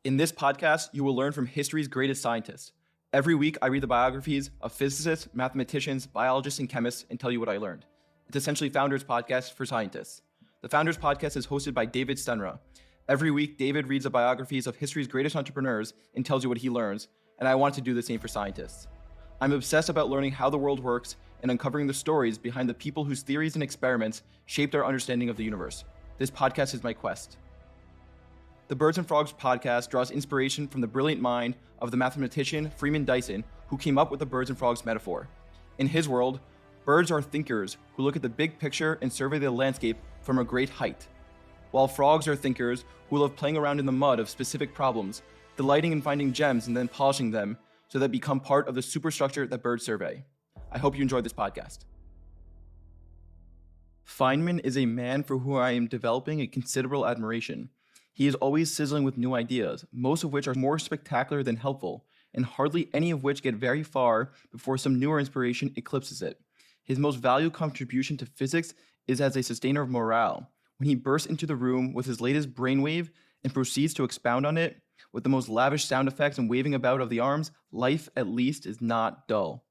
In this podcast, you will learn from history's greatest scientists. Every week, I read the biographies of physicists, mathematicians, biologists, and chemists and tell you what I learned. It's essentially Founders Podcast for scientists. The Founders Podcast is hosted by David Stenra. Every week, David reads the biographies of history's greatest entrepreneurs and tells you what he learns, and I want to do the same for scientists. I'm obsessed about learning how the world works and uncovering the stories behind the people whose theories and experiments shaped our understanding of the universe. This podcast is my quest. The Birds and Frogs podcast draws inspiration from the brilliant mind of the mathematician Freeman Dyson, who came up with the birds and frogs metaphor. In his world, birds are thinkers who look at the big picture and survey the landscape from a great height, while frogs are thinkers who love playing around in the mud of specific problems, delighting in finding gems and then polishing them so that become part of the superstructure that birds survey. I hope you enjoyed this podcast. Feynman is a man for whom I am developing a considerable admiration. He is always sizzling with new ideas, most of which are more spectacular than helpful, and hardly any of which get very far before some newer inspiration eclipses it. His most valued contribution to physics is as a sustainer of morale, when he bursts into the room with his latest brainwave and proceeds to expound on it. With the most lavish sound effects and waving about of the arms, life at least is not dull.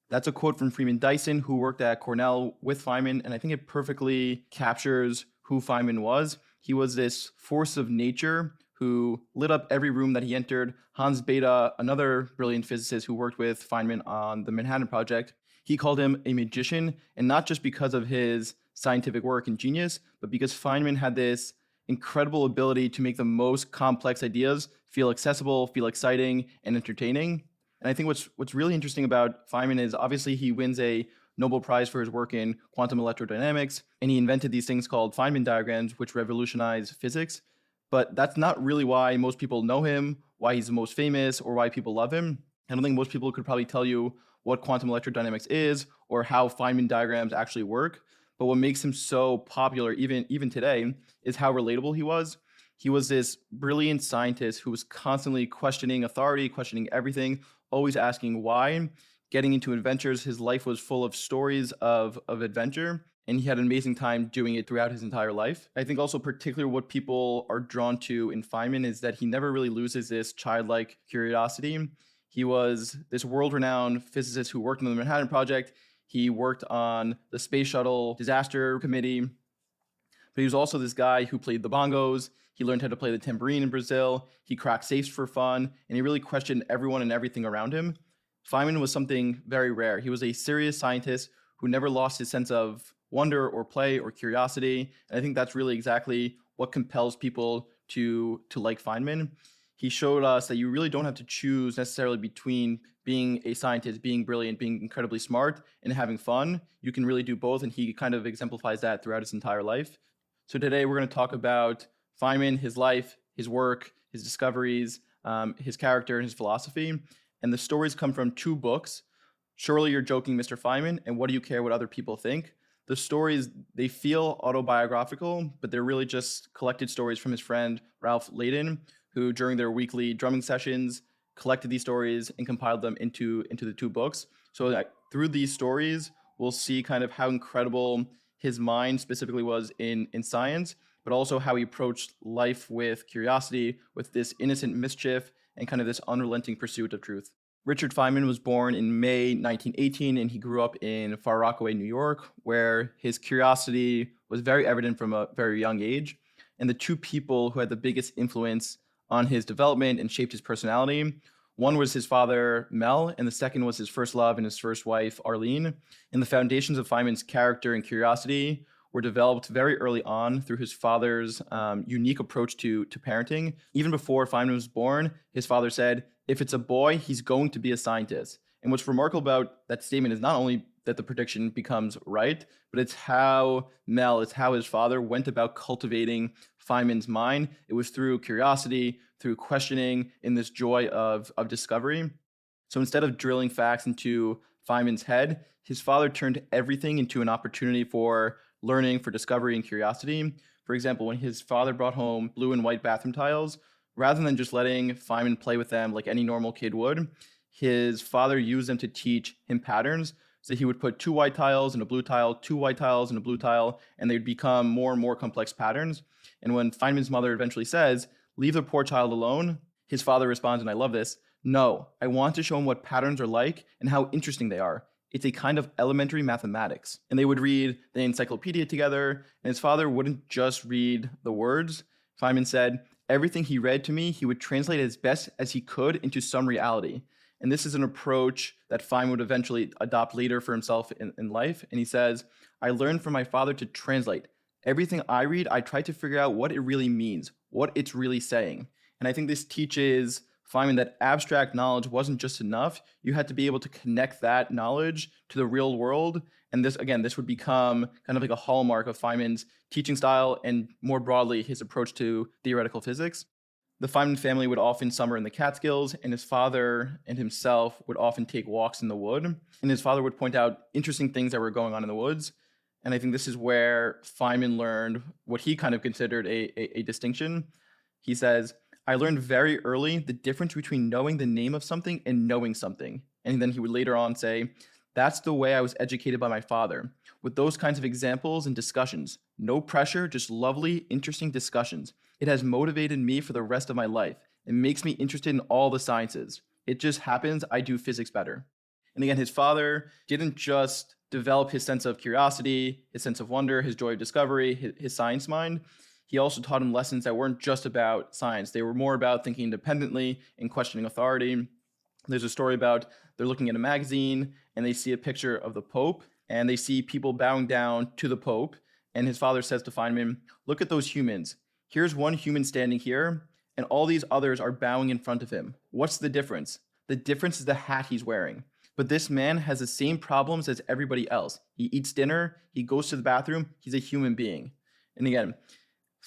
That's a quote from Freeman Dyson, who worked at Cornell with Feynman, and I think it perfectly captures who Feynman was. He was this force of nature who lit up every room that he entered. Hans Bethe, another brilliant physicist who worked with Feynman on the Manhattan Project, he called him a magician, and not just because of his scientific work and genius, but because Feynman had this incredible ability to make the most complex ideas feel accessible, feel exciting, and entertaining. And I think what's really interesting about Feynman is obviously he wins a Nobel Prize for his work in quantum electrodynamics, and he invented these things called Feynman diagrams, which revolutionized physics. But that's not really why most people know him, why he's the most famous, or why people love him. I don't think most people could probably tell you what quantum electrodynamics is or how Feynman diagrams actually work. But what makes him so popular, even today, is how relatable he was. He was this brilliant scientist who was constantly questioning authority, questioning everything, always asking why. Getting into adventures, his life was full of stories of adventure, and he had an amazing time doing it throughout his entire life. I think also particularly what people are drawn to in Feynman is that he never really loses this childlike curiosity. He was this world-renowned physicist who worked on the Manhattan Project. He worked on the Space Shuttle Disaster Committee, but he was also this guy who played the bongos. He learned how to play the tambourine in Brazil. He cracked safes for fun, and he really questioned everyone and everything around him. Feynman was something very rare. He was a serious scientist who never lost his sense of wonder or play or curiosity. And I think that's really exactly what compels people to like Feynman. He showed us that you really don't have to choose necessarily between being a scientist, being brilliant, being incredibly smart, and having fun. You can really do both, and he kind of exemplifies that throughout his entire life. So today we're going to talk about Feynman, his life, his work, his discoveries, his character, and his philosophy. And the stories come from two books, Surely You're Joking, Mr. Feynman, and What Do You Care What Other People Think? The stories, they feel autobiographical, but they're really just collected stories from his friend, Ralph Layden, who during their weekly drumming sessions collected these stories and compiled them into the two books. So that through these stories, we'll see kind of how incredible his mind specifically was in science, but also how he approached life with curiosity, with this innocent mischief, and kind of this unrelenting pursuit of truth. Richard Feynman was born in May 1918, and he grew up in Far Rockaway, New York, where his curiosity was very evident from a very young age. And the two people who had the biggest influence on his development and shaped his personality, one was his father, Mel, and the second was his first love and his first wife, Arlene. And the foundations of Feynman's character and curiosity were developed very early on through his father's unique approach to parenting. Even before Feynman was born, his father said, if it's a boy, he's going to be a scientist. And what's remarkable about that statement is not only that the prediction becomes right, but it's how his father went about cultivating Feynman's mind. It was through curiosity, through questioning, in this joy of discovery. So instead of drilling facts into Feynman's head, his father turned everything into an opportunity for learning, for discovery and curiosity. For example, when his father brought home blue and white bathroom tiles, rather than just letting Feynman play with them like any normal kid would, his father used them to teach him patterns. So he would put two white tiles and a blue tile, two white tiles and a blue tile, and they'd become more and more complex patterns. And when Feynman's mother eventually says, Leave the poor child alone. His father responds, and I love this, no, I want to show him what patterns are like and how interesting they are. It's a kind of elementary mathematics. And they would read the encyclopedia together, and his father wouldn't just read the words. Feynman said, everything he read to me, he would translate as best as he could into some reality. And this is an approach that Feynman would eventually adopt later for himself in life. And he says, I learned from my father to translate. Everything I read, I try to figure out what it really means, what it's really saying. And I think this teaches Feynman that abstract knowledge wasn't just enough. You had to be able to connect that knowledge to the real world. And this would become kind of like a hallmark of Feynman's teaching style and more broadly, his approach to theoretical physics. The Feynman family would often summer in the Catskills, and his father and himself would often take walks in the wood. And his father would point out interesting things that were going on in the woods. And I think this is where Feynman learned what he kind of considered a distinction. He says, I learned very early the difference between knowing the name of something and knowing something. And then he would later on say, that's the way I was educated by my father, with those kinds of examples and discussions. No pressure, just lovely, interesting discussions. It has motivated me for the rest of my life. It makes me interested in all the sciences. It just happens I do physics better. And again, his father didn't just develop his sense of curiosity, his sense of wonder, his joy of discovery, his science mind. He also taught him lessons that weren't just about science. They were more about thinking independently and questioning authority. There's a story about they're looking at a magazine and they see a picture of the Pope and they see people bowing down to the Pope. And his father says to Feynman, look at those humans. Here's one human standing here and all these others are bowing in front of him. What's the difference? The difference is the hat he's wearing. But this man has the same problems as everybody else. He eats dinner, he goes to the bathroom, he's a human being. And again,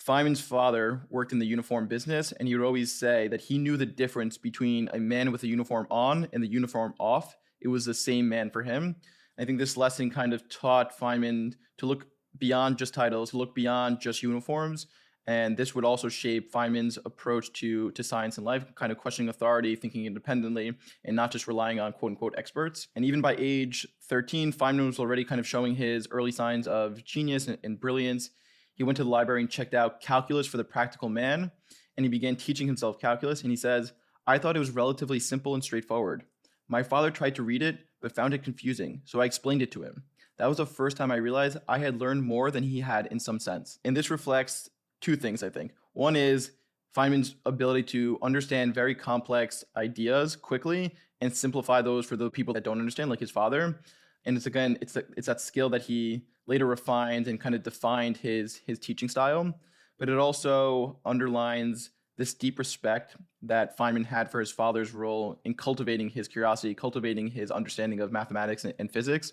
Feynman's father worked in the uniform business, and he would always say that he knew the difference between a man with a uniform on and the uniform off. It was the same man for him. I think this lesson kind of taught Feynman to look beyond just titles, to look beyond just uniforms. And this would also shape Feynman's approach to science and life, kind of questioning authority, thinking independently, and not just relying on quote-unquote experts. And even by age 13, Feynman was already kind of showing his early signs of genius and brilliance. He went to the library and checked out Calculus for the Practical Man, and he began teaching himself calculus. And he says, I thought it was relatively simple and straightforward. My father tried to read it, but found it confusing, so I explained it to him. That was the first time I realized I had learned more than he had in some sense. And this reflects two things, I think. One is Feynman's ability to understand very complex ideas quickly and simplify those for the people that don't understand, like his father. And it's that skill that he later refined and kind of defined his teaching style. But it also underlines this deep respect that Feynman had for his father's role in cultivating his curiosity, cultivating his understanding of mathematics and physics,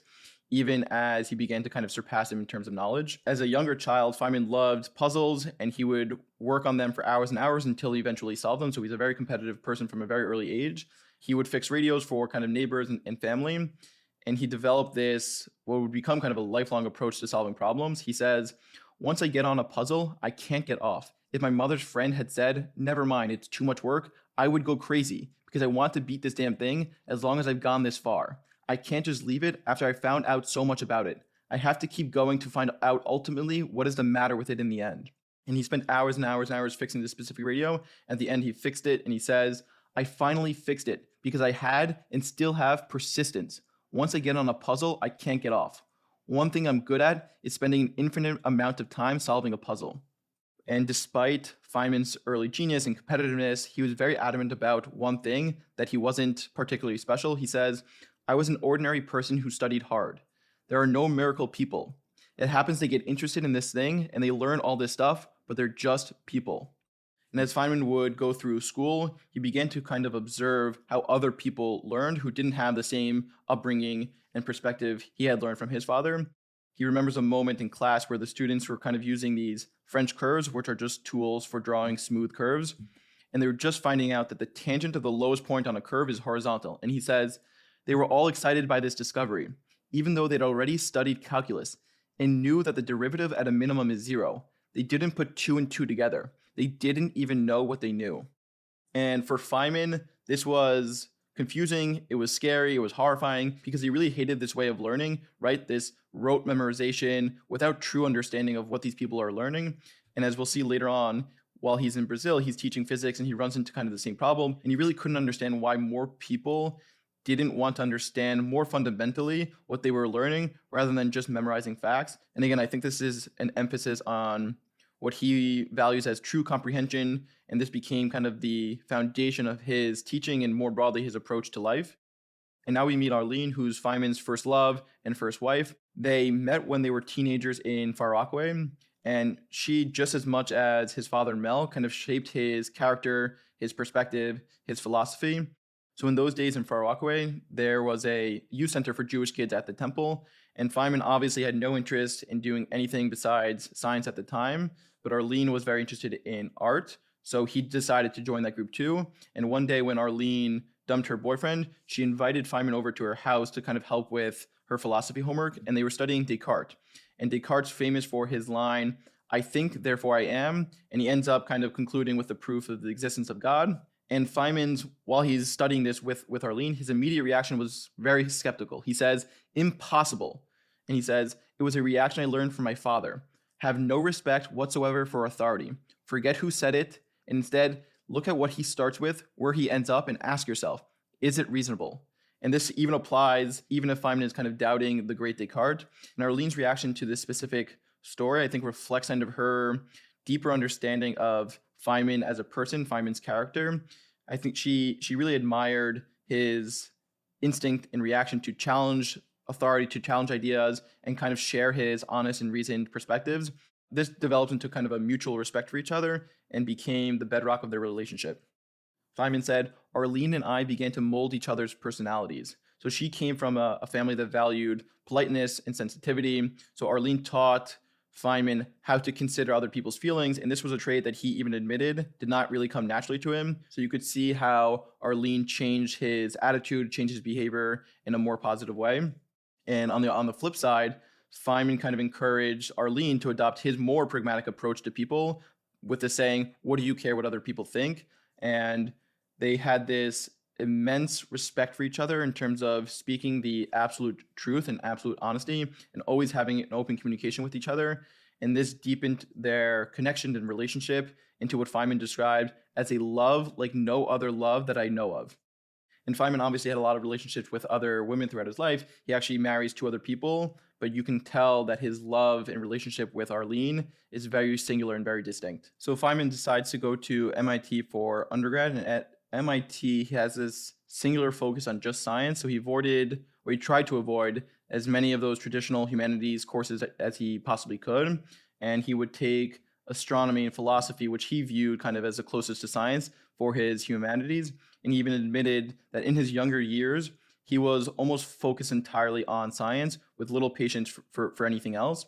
even as he began to kind of surpass him in terms of knowledge. As a younger child, Feynman loved puzzles, and he would work on them for hours and hours until he eventually solved them. So he's a very competitive person from a very early age. He would fix radios for kind of neighbors and family. And he developed this, what would become kind of a lifelong approach to solving problems. He says, once I get on a puzzle, I can't get off. If my mother's friend had said, never mind, it's too much work, I would go crazy because I want to beat this damn thing as long as I've gone this far. I can't just leave it after I found out so much about it. I have to keep going to find out ultimately what is the matter with it in the end. And he spent hours and hours and hours fixing this specific radio. At the end, he fixed it and he says, I finally fixed it because I had and still have persistence. Once I get on a puzzle, I can't get off. One thing I'm good at is spending an infinite amount of time solving a puzzle. And despite Feynman's early genius and competitiveness, he was very adamant about one thing, that he wasn't particularly special. He says, I was an ordinary person who studied hard. There are no miracle people. It happens they get interested in this thing and they learn all this stuff, but they're just people. And as Feynman would go through school, he began to kind of observe how other people learned who didn't have the same upbringing and perspective he had learned from his father. He remembers a moment in class where the students were kind of using these French curves, which are just tools for drawing smooth curves. And they were just finding out that the tangent of the lowest point on a curve is horizontal. And he says they were all excited by this discovery, even though they'd already studied calculus and knew that the derivative at a minimum is 0. They didn't put 2 and 2 together. They didn't even know what they knew. And for Feynman, this was confusing, it was scary, it was horrifying, because he really hated this way of learning, right? This rote memorization without true understanding of what these people are learning. And as we'll see later on, while he's in Brazil, he's teaching physics and he runs into kind of the same problem. And he really couldn't understand why more people didn't want to understand more fundamentally what they were learning rather than just memorizing facts. And again, I think this is an emphasis on what he values as true comprehension. And this became kind of the foundation of his teaching and more broadly his approach to life. And now we meet Arlene, who's Feynman's first love and first wife. They met when they were teenagers in Far Rockaway. And she, just as much as his father Mel, kind of shaped his character, his perspective, his philosophy. So in those days in Far Rockaway, there was a youth center for Jewish kids at the temple. And Feynman obviously had no interest in doing anything besides science at the time. But Arlene was very interested in art. So he decided to join that group too. And one day when Arlene dumped her boyfriend, she invited Feynman over to her house to kind of help with her philosophy homework. And they were studying Descartes. And Descartes' famous for his line, "I think, therefore I am." And he ends up kind of concluding with the proof of the existence of God. And Feynman's, while he's studying this with Arlene, his immediate reaction was very skeptical. He says, "Impossible." And he says, "It was a reaction I learned from my father. Have no respect whatsoever for authority. Forget who said it. And instead, look at what he starts with, where he ends up, and ask yourself, is it reasonable?" And this even applies, even if Feynman is kind of doubting the great Descartes. And Arlene's reaction to this specific story, I think, reflects kind of her deeper understanding of Feynman as a person, Feynman's character. I think she really admired his instinct and reaction to challenge authority, to challenge ideas, and kind of share his honest and reasoned perspectives. This developed into kind of a mutual respect for each other and became the bedrock of their relationship. Feynman said, "Arlene and I began to mold each other's personalities." So she came from a family that valued politeness and sensitivity. So Arlene taught Feynman how to consider other people's feelings. And this was a trait that he even admitted did not really come naturally to him. So you could see how Arlene changed his attitude, changed his behavior in a more positive way. And on the flip side, Feynman kind of encouraged Arlene to adopt his more pragmatic approach to people with the saying, "What do you care what other people think?" And they had this immense respect for each other in terms of speaking the absolute truth and absolute honesty and always having an open communication with each other. And this deepened their connection and relationship into what Feynman described as a love like no other love that I know of. And Feynman obviously had a lot of relationships with other women throughout his life. He actually marries 2 other people, but you can tell that his love and relationship with Arlene is very singular and very distinct. So Feynman decides to go to MIT for undergrad, and at MIT, he has this singular focus on just science. So he tried to avoid as many of those traditional humanities courses as he possibly could. And he would take astronomy and philosophy, which he viewed kind of as the closest to science, for his humanities. And he even admitted that in his younger years, he was almost focused entirely on science with little patience for anything else.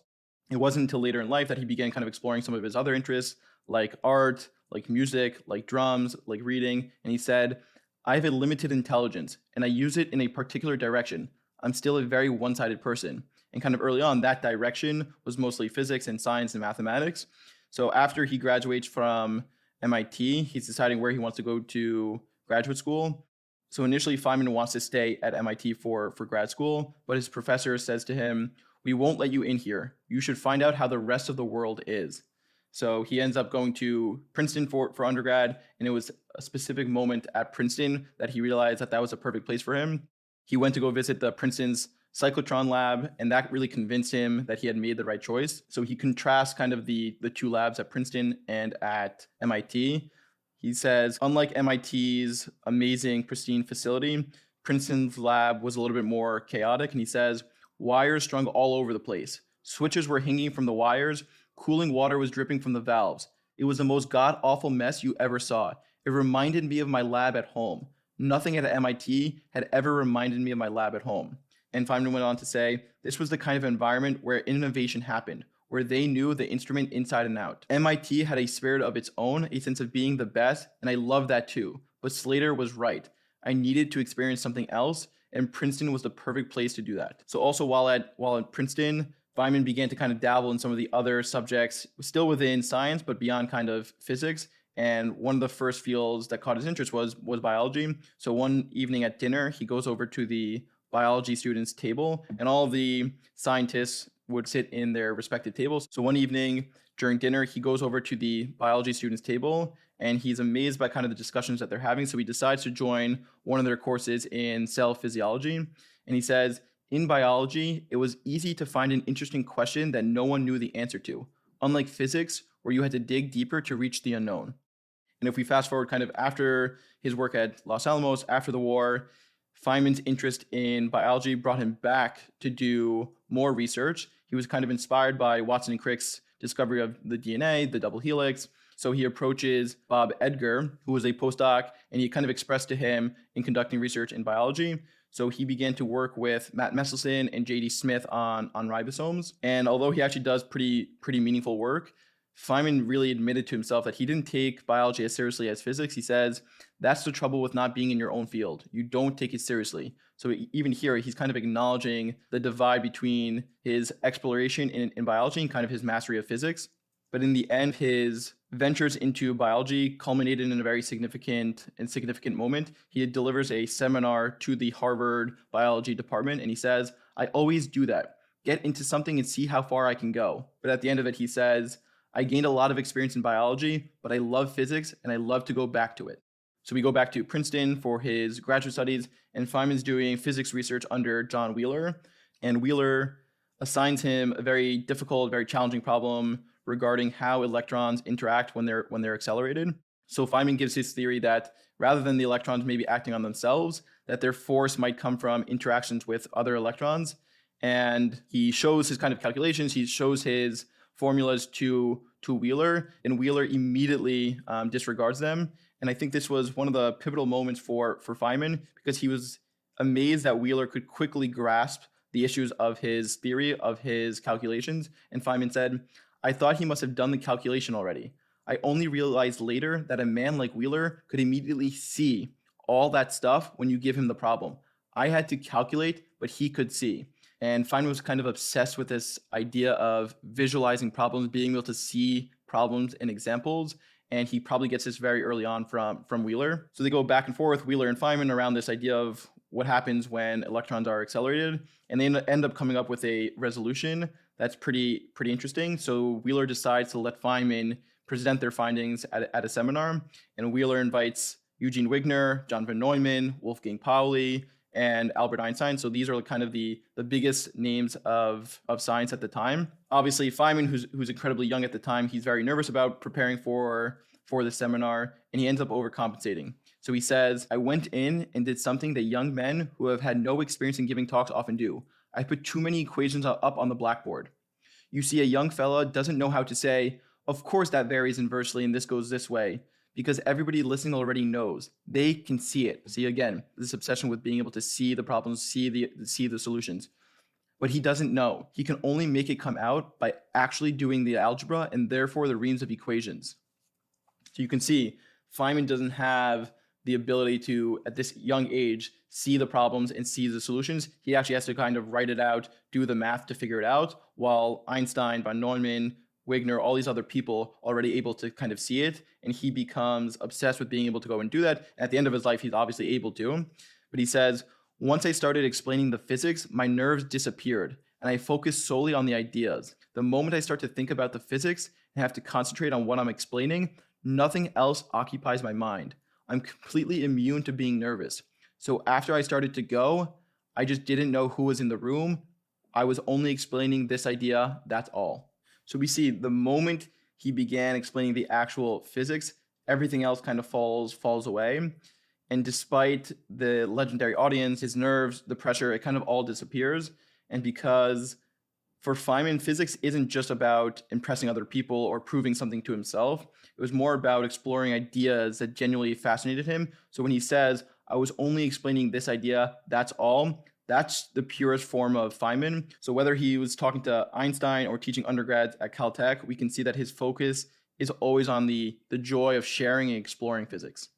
It wasn't until later in life that he began kind of exploring some of his other interests, like art, like music, like drums, like reading. And he said, "I have a limited intelligence and I use it in a particular direction. I'm still a very one-sided person." And kind of early on, that direction was mostly physics and science and mathematics. So after he graduates from MIT, he's deciding where he wants to go to graduate school. So initially, Feynman wants to stay at MIT for grad school, but his professor says to him, "We won't let you in here. You should find out how the rest of the world is." So he ends up going to Princeton for undergrad, and it was a specific moment at Princeton that he realized that was a perfect place for him. He went to go visit the Princeton's cyclotron lab, and that really convinced him that he had made the right choice. So he contrasts kind of the 2 labs at Princeton and at MIT. He says, unlike MIT's amazing, pristine facility, Princeton's lab was a little bit more chaotic. And he says, wires strung all over the place. Switches were hanging from the wires. Cooling water was dripping from the valves. It was the most god-awful mess you ever saw. It reminded me of my lab at home. Nothing at MIT had ever reminded me of my lab at home. And Feynman went on to say, this was the kind of environment where innovation happened, where they knew the instrument inside and out. MIT had a spirit of its own, a sense of being the best, and I love that too. But Slater was right. I needed to experience something else, and Princeton was the perfect place to do that. So also while at Princeton, Feynman began to kind of dabble in some of the other subjects, still within science, but beyond kind of physics. And one of the first fields that caught his interest was biology. So one evening at dinner, he goes over to the biology students' table, and all of the scientists would sit in their respective tables. So one evening during dinner, he goes over to the biology students' table and he's amazed by kind of the discussions that they're having. So he decides to join one of their courses in cell physiology. And he says, in biology, it was easy to find an interesting question that no one knew the answer to, unlike physics, where you had to dig deeper to reach the unknown. And if we fast forward kind of after his work at Los Alamos, after the war, Feynman's interest in biology brought him back to do more research. He was kind of inspired by Watson and Crick's discovery of the DNA, the double helix. So he approaches Bob Edgar, who was a postdoc, and he kind of expressed to him in conducting research in biology. So he began to work with Matt Meselson and J.D. Smith on ribosomes. And although he actually does pretty meaningful work, Feynman really admitted to himself that he didn't take biology as seriously as physics. He says, that's the trouble with not being in your own field. You don't take it seriously. So even here, he's kind of acknowledging the divide between his exploration in biology and kind of his mastery of physics. But in the end, his ventures into biology culminated in a very significant moment. He delivers a seminar to the Harvard biology department, and he says, I always do that. Get into something and see how far I can go. But at the end of it, he says, I gained a lot of experience in biology, but I love physics and I love to go back to it. So we go back to Princeton for his graduate studies, and Feynman's doing physics research under John Wheeler. And Wheeler assigns him a very difficult, very challenging problem regarding how electrons interact when they're accelerated. So Feynman gives his theory that rather than the electrons maybe acting on themselves, that their force might come from interactions with other electrons. And he shows his kind of calculations, he shows his formulas to Wheeler, and Wheeler immediately disregards them. And I think this was one of the pivotal moments for Feynman, because he was amazed that Wheeler could quickly grasp the issues of his theory, of his calculations. And Feynman said, I thought he must have done the calculation already. I only realized later that a man like Wheeler could immediately see all that stuff when you give him the problem. I had to calculate, but he could see. And Feynman was kind of obsessed with this idea of visualizing problems, being able to see problems and examples. And he probably gets this very early on from Wheeler. So they go back and forth, Wheeler and Feynman, around this idea of what happens when electrons are accelerated. And they end up coming up with a resolution that's pretty interesting. So Wheeler decides to let Feynman present their findings at a seminar. And Wheeler invites Eugene Wigner, John von Neumann, Wolfgang Pauli, and Albert Einstein. So these are kind of the biggest names of science at the time. Obviously, Feynman, who's incredibly young at the time, he's very nervous about preparing for the seminar, and he ends up overcompensating. So he says, I went in and did something that young men who have had no experience in giving talks often do. I put too many equations up on the blackboard. You see, a young fella doesn't know how to say, of course that varies inversely and this goes this way, because everybody listening already knows. They can see it. See, again, this obsession with being able to see the problems, see the solutions. But he doesn't know. He can only make it come out by actually doing the algebra and therefore the reams of equations. So you can see Feynman doesn't have the ability to, at this young age, see the problems and see the solutions. He actually has to kind of write it out, do the math to figure it out, while Einstein, von Neumann, Wigner, all these other people already able to kind of see it, and he becomes obsessed with being able to go and do that. And at the end of his life, he's obviously able to. But he says, once I started explaining the physics, my nerves disappeared, and I focused solely on the ideas. The moment I start to think about the physics and have to concentrate on what I'm explaining, nothing else occupies my mind. I'm completely immune to being nervous. So after I started to go, I just didn't know who was in the room. I was only explaining this idea, that's all. So we see the moment he began explaining the actual physics, everything else kind of falls away. And despite the legendary audience, his nerves, the pressure, it kind of all disappears. And because for Feynman, physics isn't just about impressing other people or proving something to himself. It was more about exploring ideas that genuinely fascinated him. So when he says, I was only explaining this idea, that's all, that's the purest form of Feynman. So whether he was talking to Einstein or teaching undergrads at Caltech, we can see that his focus is always on the joy of sharing and exploring physics.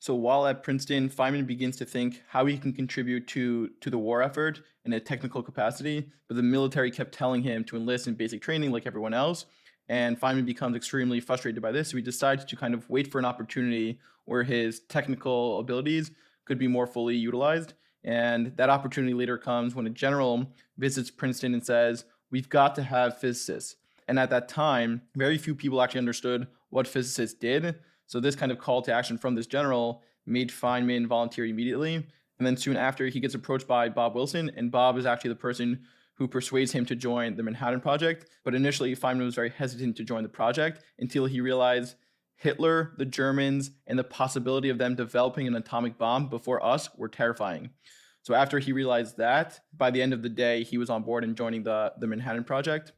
So while at Princeton, Feynman begins to think how he can contribute to the war effort in a technical capacity, but the military kept telling him to enlist in basic training like everyone else. And Feynman becomes extremely frustrated by this. So he decides to kind of wait for an opportunity where his technical abilities could be more fully utilized. And that opportunity later comes when a general visits Princeton and says, we've got to have physicists. And at that time, very few people actually understood what physicists did. So this kind of call to action from this general made Feynman volunteer immediately. And then soon after, he gets approached by Bob Wilson, and Bob is actually the person who persuades him to join the Manhattan Project. But initially, Feynman was very hesitant to join the project until he realized Hitler, the Germans, and the possibility of them developing an atomic bomb before us were terrifying. So after he realized that, by the end of the day, he was on board and joining the Manhattan Project.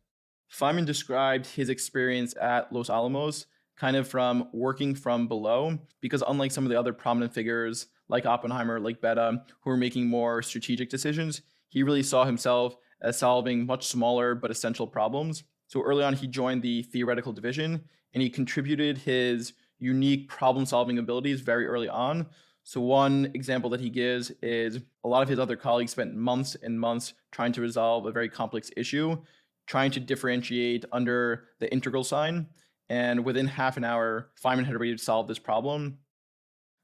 Feynman described his experience at Los Alamos kind of from working from below, because unlike some of the other prominent figures like Oppenheimer, like Bethe, who were making more strategic decisions, he really saw himself as solving much smaller but essential problems. So early on, he joined the theoretical division, and he contributed his unique problem-solving abilities very early on. So one example that he gives is a lot of his other colleagues spent months and months trying to resolve a very complex issue, trying to differentiate under the integral sign. And within half an hour, Feynman had already solved this problem.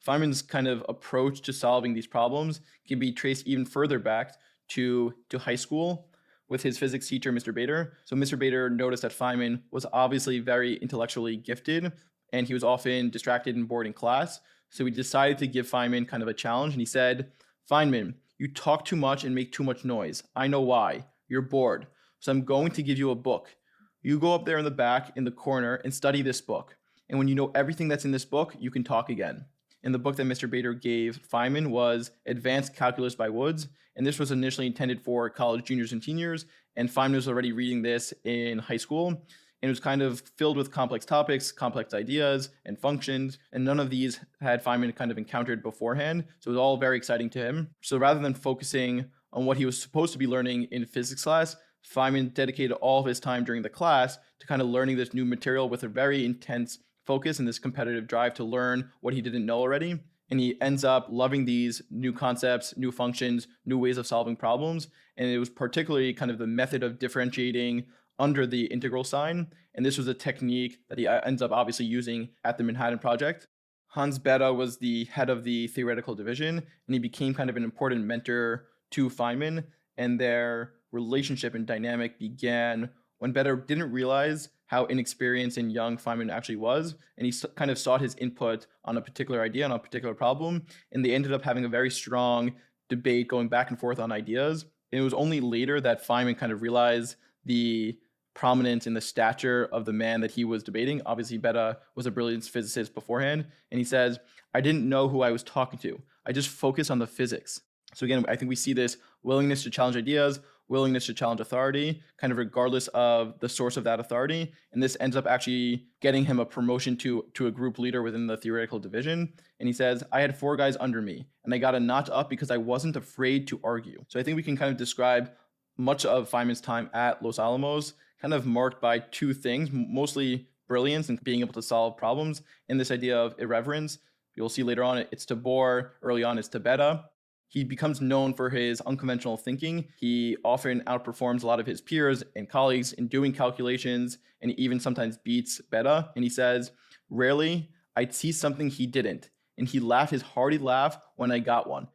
Feynman's kind of approach to solving these problems can be traced even further back to high school with his physics teacher, Mr. Bader. So Mr. Bader noticed that Feynman was obviously very intellectually gifted, and he was often distracted and bored in class. So he decided to give Feynman kind of a challenge, and he said, "Feynman, you talk too much and make too much noise. I know why. You're bored. So I'm going to give you a book. You go up there in the back in the corner and study this book. And when you know everything that's in this book, you can talk again." And the book that Mr. Bader gave Feynman was Advanced Calculus by Woods. And this was initially intended for college juniors and seniors. And Feynman was already reading this in high school. And it was kind of filled with complex topics, complex ideas, and functions. And none of these had Feynman kind of encountered beforehand. So it was all very exciting to him. So rather than focusing on what he was supposed to be learning in physics class, Feynman dedicated all of his time during the class to kind of learning this new material with a very intense focus and this competitive drive to learn what he didn't know already. And he ends up loving these new concepts, new functions, new ways of solving problems. And it was particularly kind of the method of differentiating under the integral sign. And this was a technique that he ends up obviously using at the Manhattan Project. Hans Bethe was the head of the theoretical division, and he became kind of an important mentor to Feynman. And their relationship and dynamic began when Bethe didn't realize how inexperienced and young Feynman actually was, and he kind of sought his input on a particular idea, on a particular problem, and they ended up having a very strong debate going back and forth on ideas. And it was only later that Feynman kind of realized the prominence and the stature of the man that he was debating. Obviously, Bethe was a brilliant physicist beforehand, and he says, "I didn't know who I was talking to. I just focused on the physics." So again, I think we see this willingness to challenge ideas, willingness to challenge authority, kind of regardless of the source of that authority. And this ends up actually getting him a promotion to a group leader within the theoretical division. And he says, "I had 4 guys under me, and I got a notch up because I wasn't afraid to argue." So I think we can kind of describe much of Feynman's time at Los Alamos kind of marked by 2 things, mostly brilliance and being able to solve problems, and this idea of irreverence. You'll see later on, it's to Bohr, early on it's to Bethe. He becomes known for his unconventional thinking. He often outperforms a lot of his peers and colleagues in doing calculations, and he even sometimes beats Bethe. And he says, "Rarely, I'd see something he didn't, and he'd laugh his hearty laugh when I got one."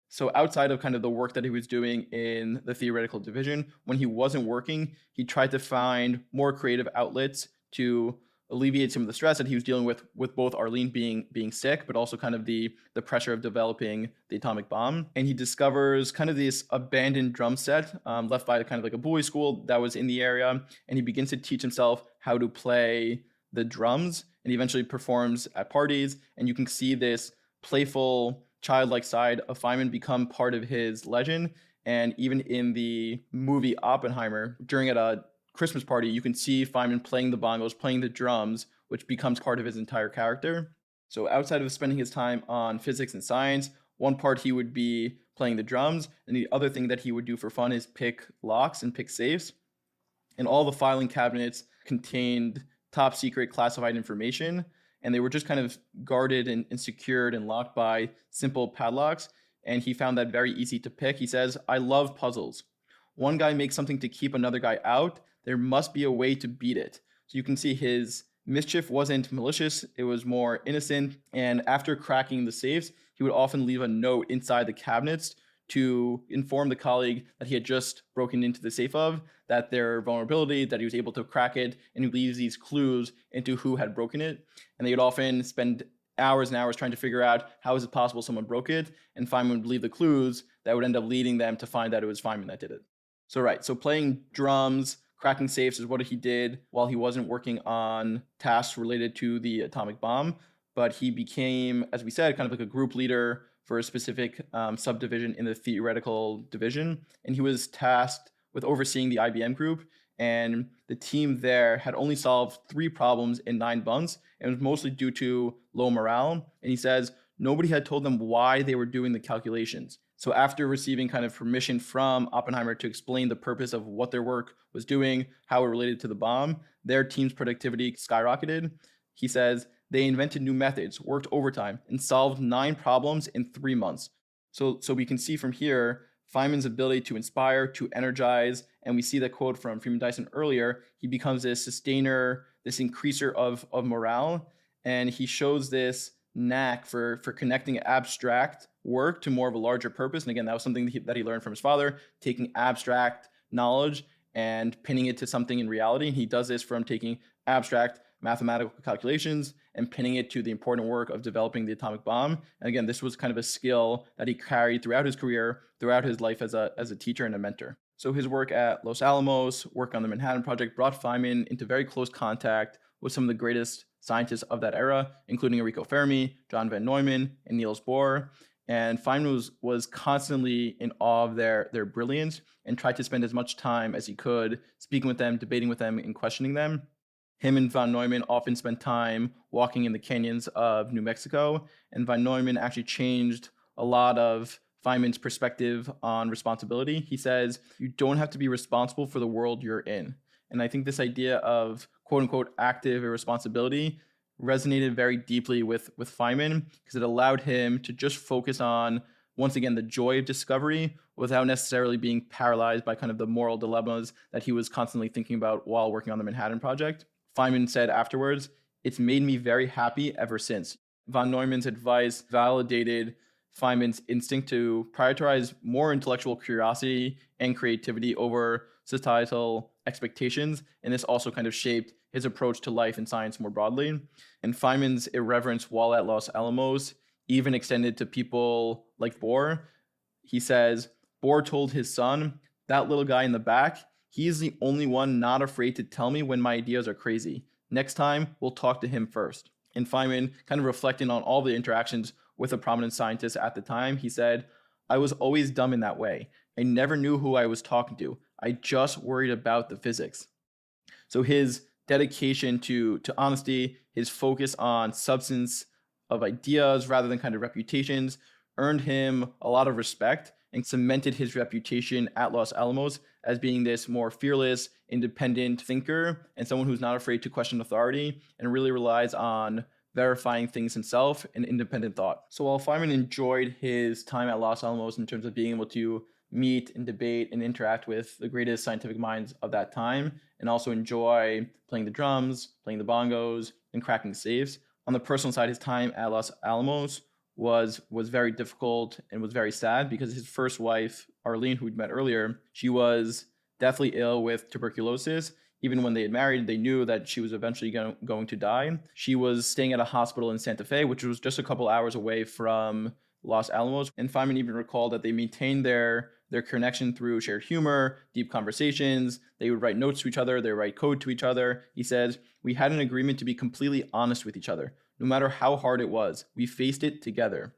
So outside of kind of the work that he was doing in the theoretical division, when he wasn't working, he tried to find more creative outlets to alleviate some of the stress that he was dealing with both Arlene being sick, but also kind of the pressure of developing the atomic bomb. And he discovers kind of this abandoned drum set left by kind of like a boys' school that was in the area. And he begins to teach himself how to play the drums, and he eventually performs at parties. And you can see this playful, childlike side of Feynman become part of his legend. And even in the movie Oppenheimer, during a Christmas party, you can see Feynman playing the bongos, playing the drums, which becomes part of his entire character. So outside of spending his time on physics and science, one part he would be playing the drums, and the other thing that he would do for fun is pick locks and pick safes. And all the filing cabinets contained top secret classified information, and they were just kind of guarded and secured and locked by simple padlocks. And he found that very easy to pick. He says, "I love puzzles. One guy makes something to keep another guy out. There must be a way to beat it." So you can see his mischief wasn't malicious, it was more innocent. And after cracking the safes, he would often leave a note inside the cabinets to inform the colleague that he had just broken into the safe of, that their vulnerability, that he was able to crack it, and he leaves these clues into who had broken it. And they would often spend hours and hours trying to figure out how is it possible someone broke it, and Feynman would leave the clues that would end up leading them to find that it was Feynman that did it. So playing drums, cracking safes is what he did while he wasn't working on tasks related to the atomic bomb, but he became, as we said, kind of like a group leader for a specific subdivision in the theoretical division, and he was tasked with overseeing the IBM group, and the team there had only solved 3 problems in 9 months, and it was mostly due to low morale. And he says nobody had told them why they were doing the calculations. So after receiving kind of permission from Oppenheimer to explain the purpose of what their work was doing, how it related to the bomb, their team's productivity skyrocketed. He says they invented new methods, worked overtime, and solved 9 problems in 3 months. So we can see from here Feynman's ability to inspire, to energize, and we see that quote from Freeman Dyson earlier. He becomes this sustainer, this increaser of morale, and he shows this knack for connecting abstract work to more of a larger purpose. And again, that was something that he learned from his father, taking abstract knowledge and pinning it to something in reality. And he does this from taking abstract mathematical calculations and pinning it to the important work of developing the atomic bomb. And again, this was kind of a skill that he carried throughout his career, throughout his life as a teacher and a mentor. So his work at Los Alamos, work on the Manhattan Project, brought Feynman into very close contact with some of the greatest scientists of that era, including Enrico Fermi, John von Neumann, and Niels Bohr. And Feynman was constantly in awe of their brilliance and tried to spend as much time as he could speaking with them, debating with them, and questioning them. Him and von Neumann often spent time walking in the canyons of New Mexico, and von Neumann actually changed a lot of Feynman's perspective on responsibility. He says, you don't have to be responsible for the world you're in. And I think this idea of quote unquote active irresponsibility resonated very deeply with Feynman, because it allowed him to just focus on, once again, the joy of discovery without necessarily being paralyzed by kind of the moral dilemmas that he was constantly thinking about while working on the Manhattan Project. Feynman said afterwards, it's made me very happy ever since. Von Neumann's advice validated Feynman's instinct to prioritize more intellectual curiosity and creativity over societal expectations, and this also kind of shaped his approach to life and science more broadly. And Feynman's irreverence while at Los Alamos even extended to people like Bohr. He says, Bohr told his son, that little guy in the back, he is the only one not afraid to tell me when my ideas are crazy. Next time, we'll talk to him first. And Feynman, kind of reflecting on all the interactions with a prominent scientist at the time, he said, I was always dumb in that way. I never knew who I was talking to. I just worried about the physics. So his dedication to honesty, his focus on substance of ideas rather than kind of reputations, earned him a lot of respect and cemented his reputation at Los Alamos as being this more fearless, independent thinker and someone who's not afraid to question authority and really relies on verifying things himself and independent thought. So while Feynman enjoyed his time at Los Alamos in terms of being able to meet and debate and interact with the greatest scientific minds of that time, and also enjoy playing the drums, playing the bongos, and cracking safes, on the personal side, his time at Los Alamos was very difficult and was very sad, because his first wife, Arlene, who we'd met earlier, she was deathly ill with tuberculosis. Even when they had married, they knew that she was eventually going to die. She was staying at a hospital in Santa Fe, which was just a couple hours away from Los Alamos. And Feynman even recalled that they maintained their connection through shared humor, deep conversations. They would write notes to each other. They would write code to each other. He says, we had an agreement to be completely honest with each other. No matter how hard it was, we faced it together.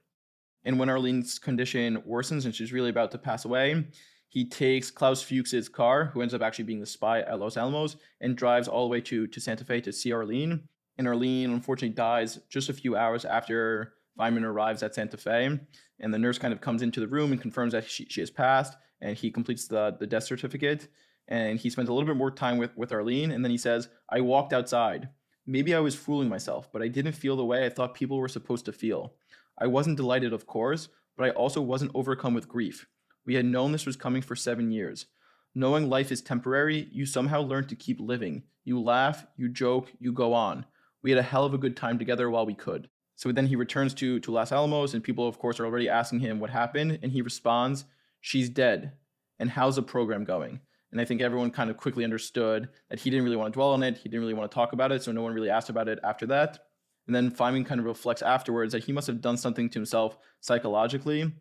And when Arlene's condition worsens and she's really about to pass away, he takes Klaus Fuchs's car, who ends up actually being the spy at Los Alamos, and drives all the way to Santa Fe to see Arlene. And Arlene, unfortunately, dies just a few hours after Feynman arrives at Santa Fe. And the nurse kind of comes into the room and confirms that she has passed, and he completes the death certificate. And he spends a little bit more time with Arlene, and then he says, I walked outside. Maybe I was fooling myself, but I didn't feel the way I thought people were supposed to feel. I wasn't delighted, of course, but I also wasn't overcome with grief. We had known this was coming for 7 years. Knowing life is temporary, you somehow learn to keep living. You laugh, you joke, you go on. We had a hell of a good time together while we could. So then he returns to Los Alamos, and people, of course, are already asking him what happened, and he responds, she's dead. And how's the program going? And I think everyone kind of quickly understood that he didn't really want to dwell on it. He didn't really want to talk about it. So no one really asked about it after that. And then Feynman kind of reflects afterwards that he must have done something to himself psychologically,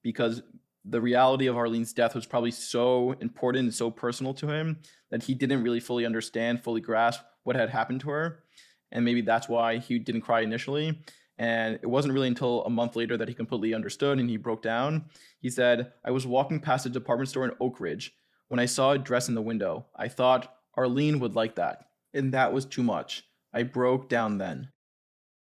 because the reality of Arlene's death was probably so important and so personal to him that he didn't really fully understand, fully grasp what had happened to her. And maybe that's why he didn't cry initially. And it wasn't really until a month later that he completely understood and he broke down. He said, "I was walking past a department store in Oak Ridge when I saw a dress in the window. I thought Arlene would like that. And that was too much. I broke down then."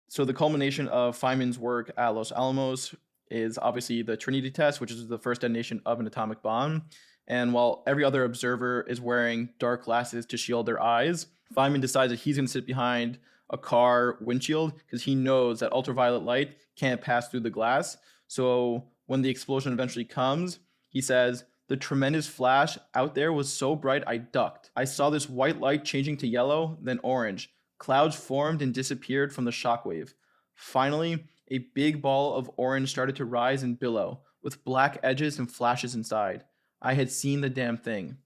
So the culmination of Feynman's work at Los Alamos is obviously the Trinity test, which is the first detonation of an atomic bomb. And while every other observer is wearing dark glasses to shield their eyes, Feynman decides that he's going to sit behind a car windshield because he knows that ultraviolet light can't pass through the glass. So when the explosion eventually comes, he says, "The tremendous flash out there was so bright I ducked. I saw this white light changing to yellow, then orange. Clouds formed and disappeared from the shockwave. Finally, a big ball of orange started to rise and billow, with black edges and flashes inside. I had seen the damn thing."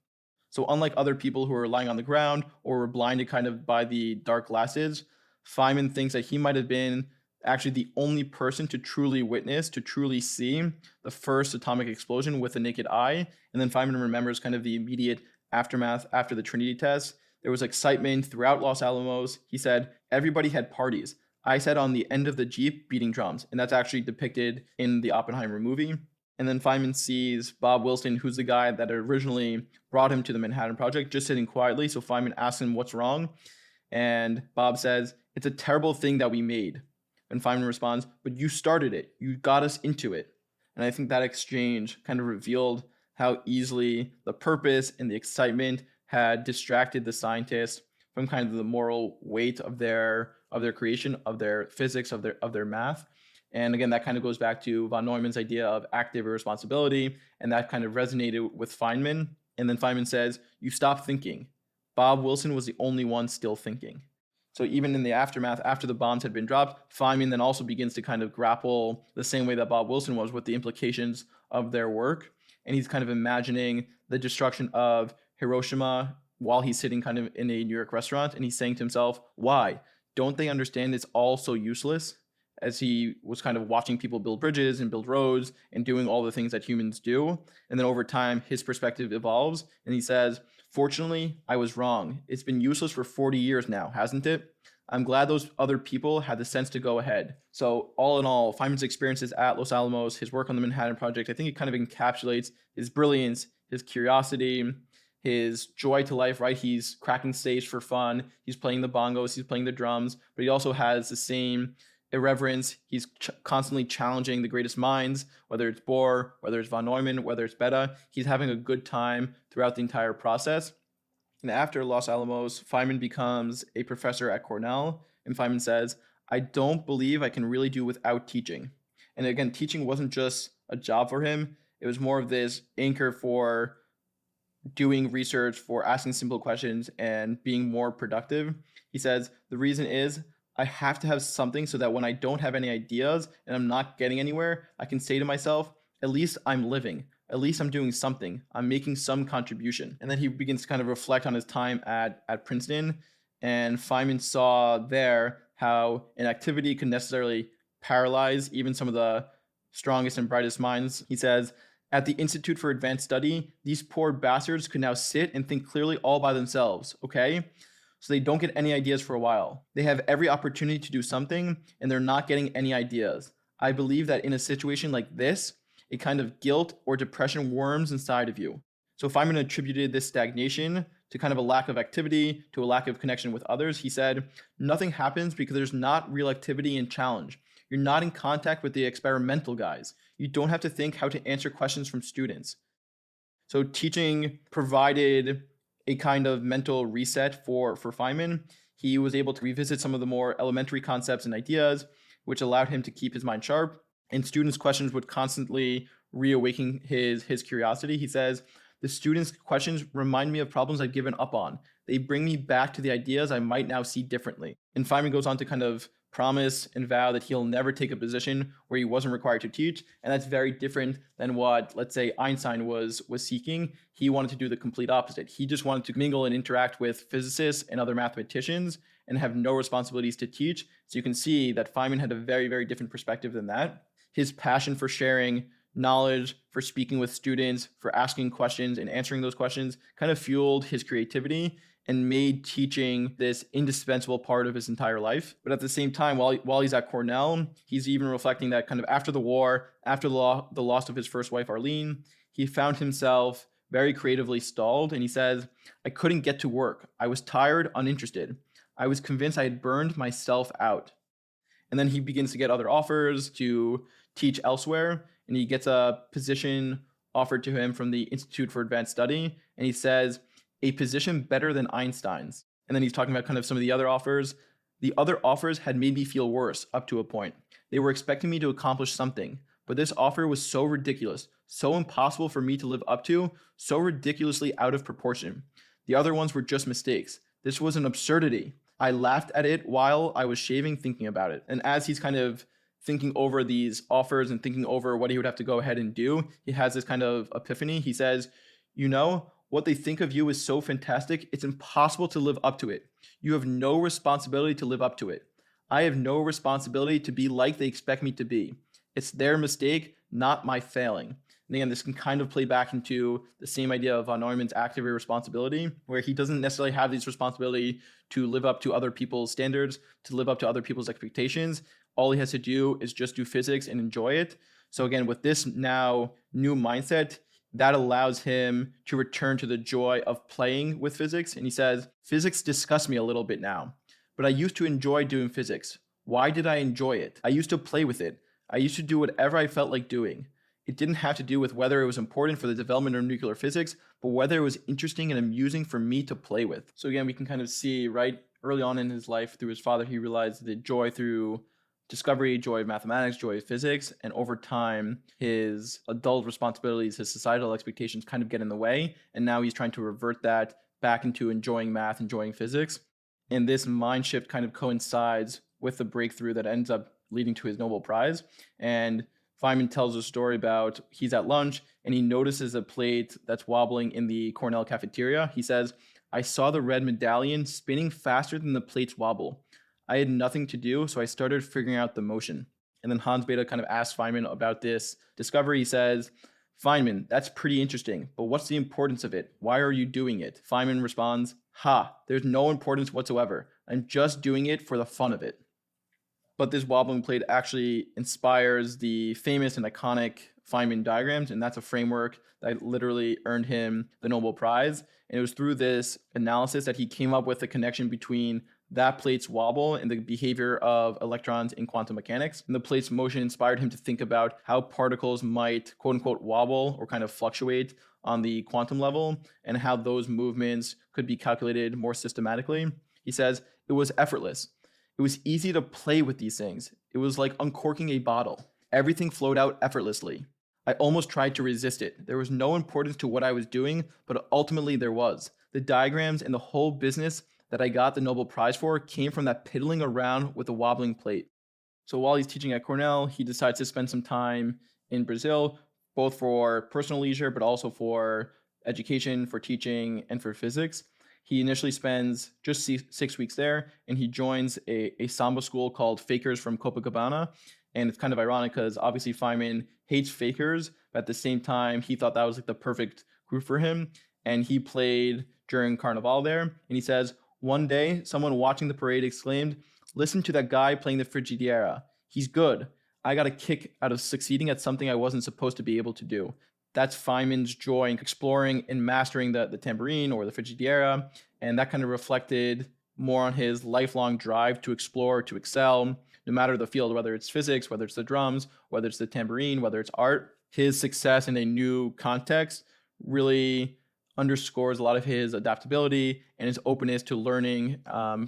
So unlike other people who were lying on the ground or were blinded kind of by the dark glasses, Feynman thinks that he might have been actually the only person to truly witness, to truly see the first atomic explosion with the naked eye. And then Feynman remembers kind of the immediate aftermath after the Trinity test. There was excitement throughout Los Alamos. He said, "Everybody had parties. I sat on the end of the Jeep beating drums." And that's actually depicted in the Oppenheimer movie. And then Feynman sees Bob Wilson, who's the guy that originally brought him to the Manhattan Project, just sitting quietly. So Feynman asks him what's wrong. And Bob says, "It's a terrible thing that we made." And Feynman responds, "But you started it. You got us into it." And I think that exchange kind of revealed how easily the purpose and the excitement had distracted the scientists from kind of the moral weight of their creation, of their physics, of their math. And again, that kind of goes back to von Neumann's idea of active irresponsibility, and that kind of resonated with Feynman. And then Feynman says, "You stop thinking. Bob Wilson was the only one still thinking." So even in the aftermath, after the bombs had been dropped, Feynman then also begins to kind of grapple the same way that Bob Wilson was with the implications of their work. And he's kind of imagining the destruction of Hiroshima while he's sitting kind of in a New York restaurant. And he's saying to himself, why? Don't they understand it's all so useless? As he was kind of watching people build bridges and build roads and doing all the things that humans do. And then over time, his perspective evolves. And he says, "Fortunately, I was wrong. It's been useless for 40 years now, hasn't it? I'm glad those other people had the sense to go ahead." So all in all, Feynman's experiences at Los Alamos, his work on the Manhattan Project, I think it kind of encapsulates his brilliance, his curiosity, his joy to life, right? He's cracking stage for fun. He's playing the bongos, he's playing the drums, but he also has the same irreverence. He's constantly challenging the greatest minds, whether it's Bohr, whether it's von Neumann, whether it's Bethe. He's having a good time throughout the entire process. And after Los Alamos, Feynman becomes a professor at Cornell. And Feynman says, "I don't believe I can really do without teaching." And again, teaching wasn't just a job for him. It was more of this anchor for doing research, for asking simple questions and being more productive. He says, "The reason is I have to have something so that when I don't have any ideas and I'm not getting anywhere, I can say to myself, at least I'm living. At least I'm doing something. I'm making some contribution." And then he begins to kind of reflect on his time at Princeton. And Feynman saw there how an activity could necessarily paralyze even some of the strongest and brightest minds. He says, "At the Institute for Advanced Study, these poor bastards could now sit and think clearly all by themselves, okay? So they don't get any ideas for a while. They have every opportunity to do something, and they're not getting any ideas. I believe that in a situation like this, a kind of guilt or depression worms inside of you." So Feynman attributed this stagnation to kind of a lack of activity, to a lack of connection with others. He said, "Nothing happens because there's not real activity and challenge. You're not in contact with the experimental guys. You don't have to think how to answer questions from students." So teaching provided a kind of mental reset for Feynman. He was able to revisit some of the more elementary concepts and ideas, which allowed him to keep his mind sharp. And students' questions would constantly reawaken his curiosity. He says, "The students' questions remind me of problems I've given up on. They bring me back to the ideas I might now see differently." And Feynman goes on to kind of promise and vow that he'll never take a position where he wasn't required to teach. And that's very different than what, let's say, Einstein was seeking. He wanted to do the complete opposite. He just wanted to mingle and interact with physicists and other mathematicians and have no responsibilities to teach. So you can see that Feynman had a very, very different perspective than that. His passion for sharing knowledge, for speaking with students, for asking questions and answering those questions kind of fueled his creativity and made teaching this indispensable part of his entire life. But at the same time, while he's at Cornell, he's even reflecting that kind of after the war, after the loss of his first wife, Arlene, he found himself very creatively stalled. And he says, I couldn't get to work. I was tired, uninterested. I was convinced I had burned myself out. And then he begins to get other offers to teach elsewhere. And he gets a position offered to him from the Institute for Advanced Study. And he says, a position better than Einstein's. And then he's talking about kind of some of the other offers. The other offers had made me feel worse up to a point. They were expecting me to accomplish something, but this offer was so ridiculous, so impossible for me to live up to, so ridiculously out of proportion. The other ones were just mistakes. This was an absurdity. I laughed at it while I was shaving thinking about it. And as he's kind of thinking over these offers and thinking over what he would have to go ahead and do, he has this kind of epiphany. He says, you know, what they think of you is so fantastic, it's impossible to live up to it. You have no responsibility to live up to it. I have no responsibility to be like they expect me to be. It's their mistake, not my failing. And again, this can kind of play back into the same idea of von Neumann's active irresponsibility, where he doesn't necessarily have this responsibility to live up to other people's standards, to live up to other people's expectations. All he has to do is just do physics and enjoy it. So again, with this now new mindset, that allows him to return to the joy of playing with physics. And he says, physics disgusts me a little bit now, but I used to enjoy doing physics. Why did I enjoy it? I used to play with it. I used to do whatever I felt like doing. It didn't have to do with whether it was important for the development of nuclear physics, but whether it was interesting and amusing for me to play with. So again, we can kind of see right early on in his life through his father, he realized the joy through discovery, joy of mathematics, joy of physics, and over time, his adult responsibilities, his societal expectations kind of get in the way, and now he's trying to revert that back into enjoying math, enjoying physics. And this mind shift kind of coincides with the breakthrough that ends up leading to his Nobel Prize. And Feynman tells a story about he's at lunch and he notices a plate that's wobbling in the Cornell cafeteria. He says, I saw the red medallion spinning faster than the plate's wobble. I had nothing to do, so I started figuring out the motion. And then Hans Bethe kind of asked Feynman about this discovery. He says, Feynman, that's pretty interesting, but what's the importance of it? Why are you doing it? Feynman responds, there's no importance whatsoever. I'm just doing it for the fun of it. But this wobbling plate actually inspires the famous and iconic Feynman diagrams, and that's a framework that literally earned him the Nobel Prize. And it was through this analysis that he came up with the connection between that plate's wobble and the behavior of electrons in quantum mechanics. And the plate's motion inspired him to think about how particles might, quote unquote, wobble or kind of fluctuate on the quantum level and how those movements could be calculated more systematically. He says, it was effortless. It was easy to play with these things. It was like uncorking a bottle. Everything flowed out effortlessly. I almost tried to resist it. There was no importance to what I was doing, but ultimately there was. The diagrams and the whole business that I got the Nobel Prize for came from that piddling around with a wobbling plate. So while he's teaching at Cornell, he decides to spend some time in Brazil, both for personal leisure, but also for education, for teaching, and for physics. He initially spends just 6 weeks there, and he joins a samba school called Fakers from Copacabana. And it's kind of ironic because obviously Feynman hates fakers, but at the same time, he thought that was like the perfect group for him. And he played during Carnival there. And he says, one day, someone watching the parade exclaimed, listen to that guy playing the frigidiera. He's good. I got a kick out of succeeding at something I wasn't supposed to be able to do. That's Feynman's joy in exploring and mastering the tambourine or the frigidiera. And that kind of reflected more on his lifelong drive to explore, to excel, no matter the field, whether it's physics, whether it's the drums, whether it's the tambourine, whether it's art. His success in a new context really underscores a lot of his adaptability and his openness to learning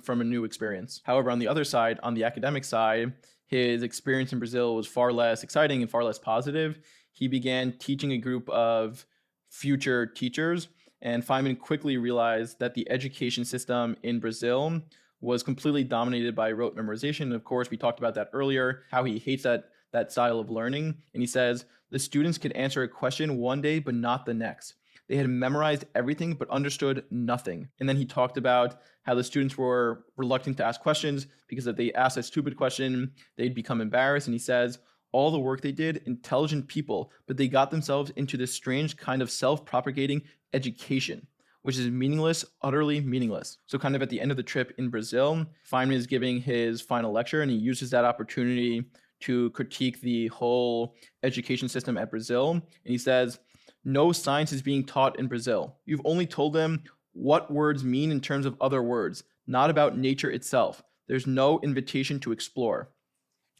from a new experience. However, on the other side, on the academic side, his experience in Brazil was far less exciting and far less positive. He began teaching a group of future teachers, and Feynman quickly realized that the education system in Brazil was completely dominated by rote memorization. And of course, we talked about that earlier, how he hates that style of learning. And he says, the students could answer a question one day, but not the next. They had memorized everything, but understood nothing. And then he talked about how the students were reluctant to ask questions because if they asked a stupid question, they'd become embarrassed. And he says, all the work they did, intelligent people, but they got themselves into this strange kind of self-propagating education, which is meaningless, utterly meaningless. So kind of at the end of the trip in Brazil, Feynman is giving his final lecture, and he uses that opportunity to critique the whole education system at Brazil. And he says, no science is being taught in Brazil. You've only told them what words mean in terms of other words, not about nature itself. There's no invitation to explore.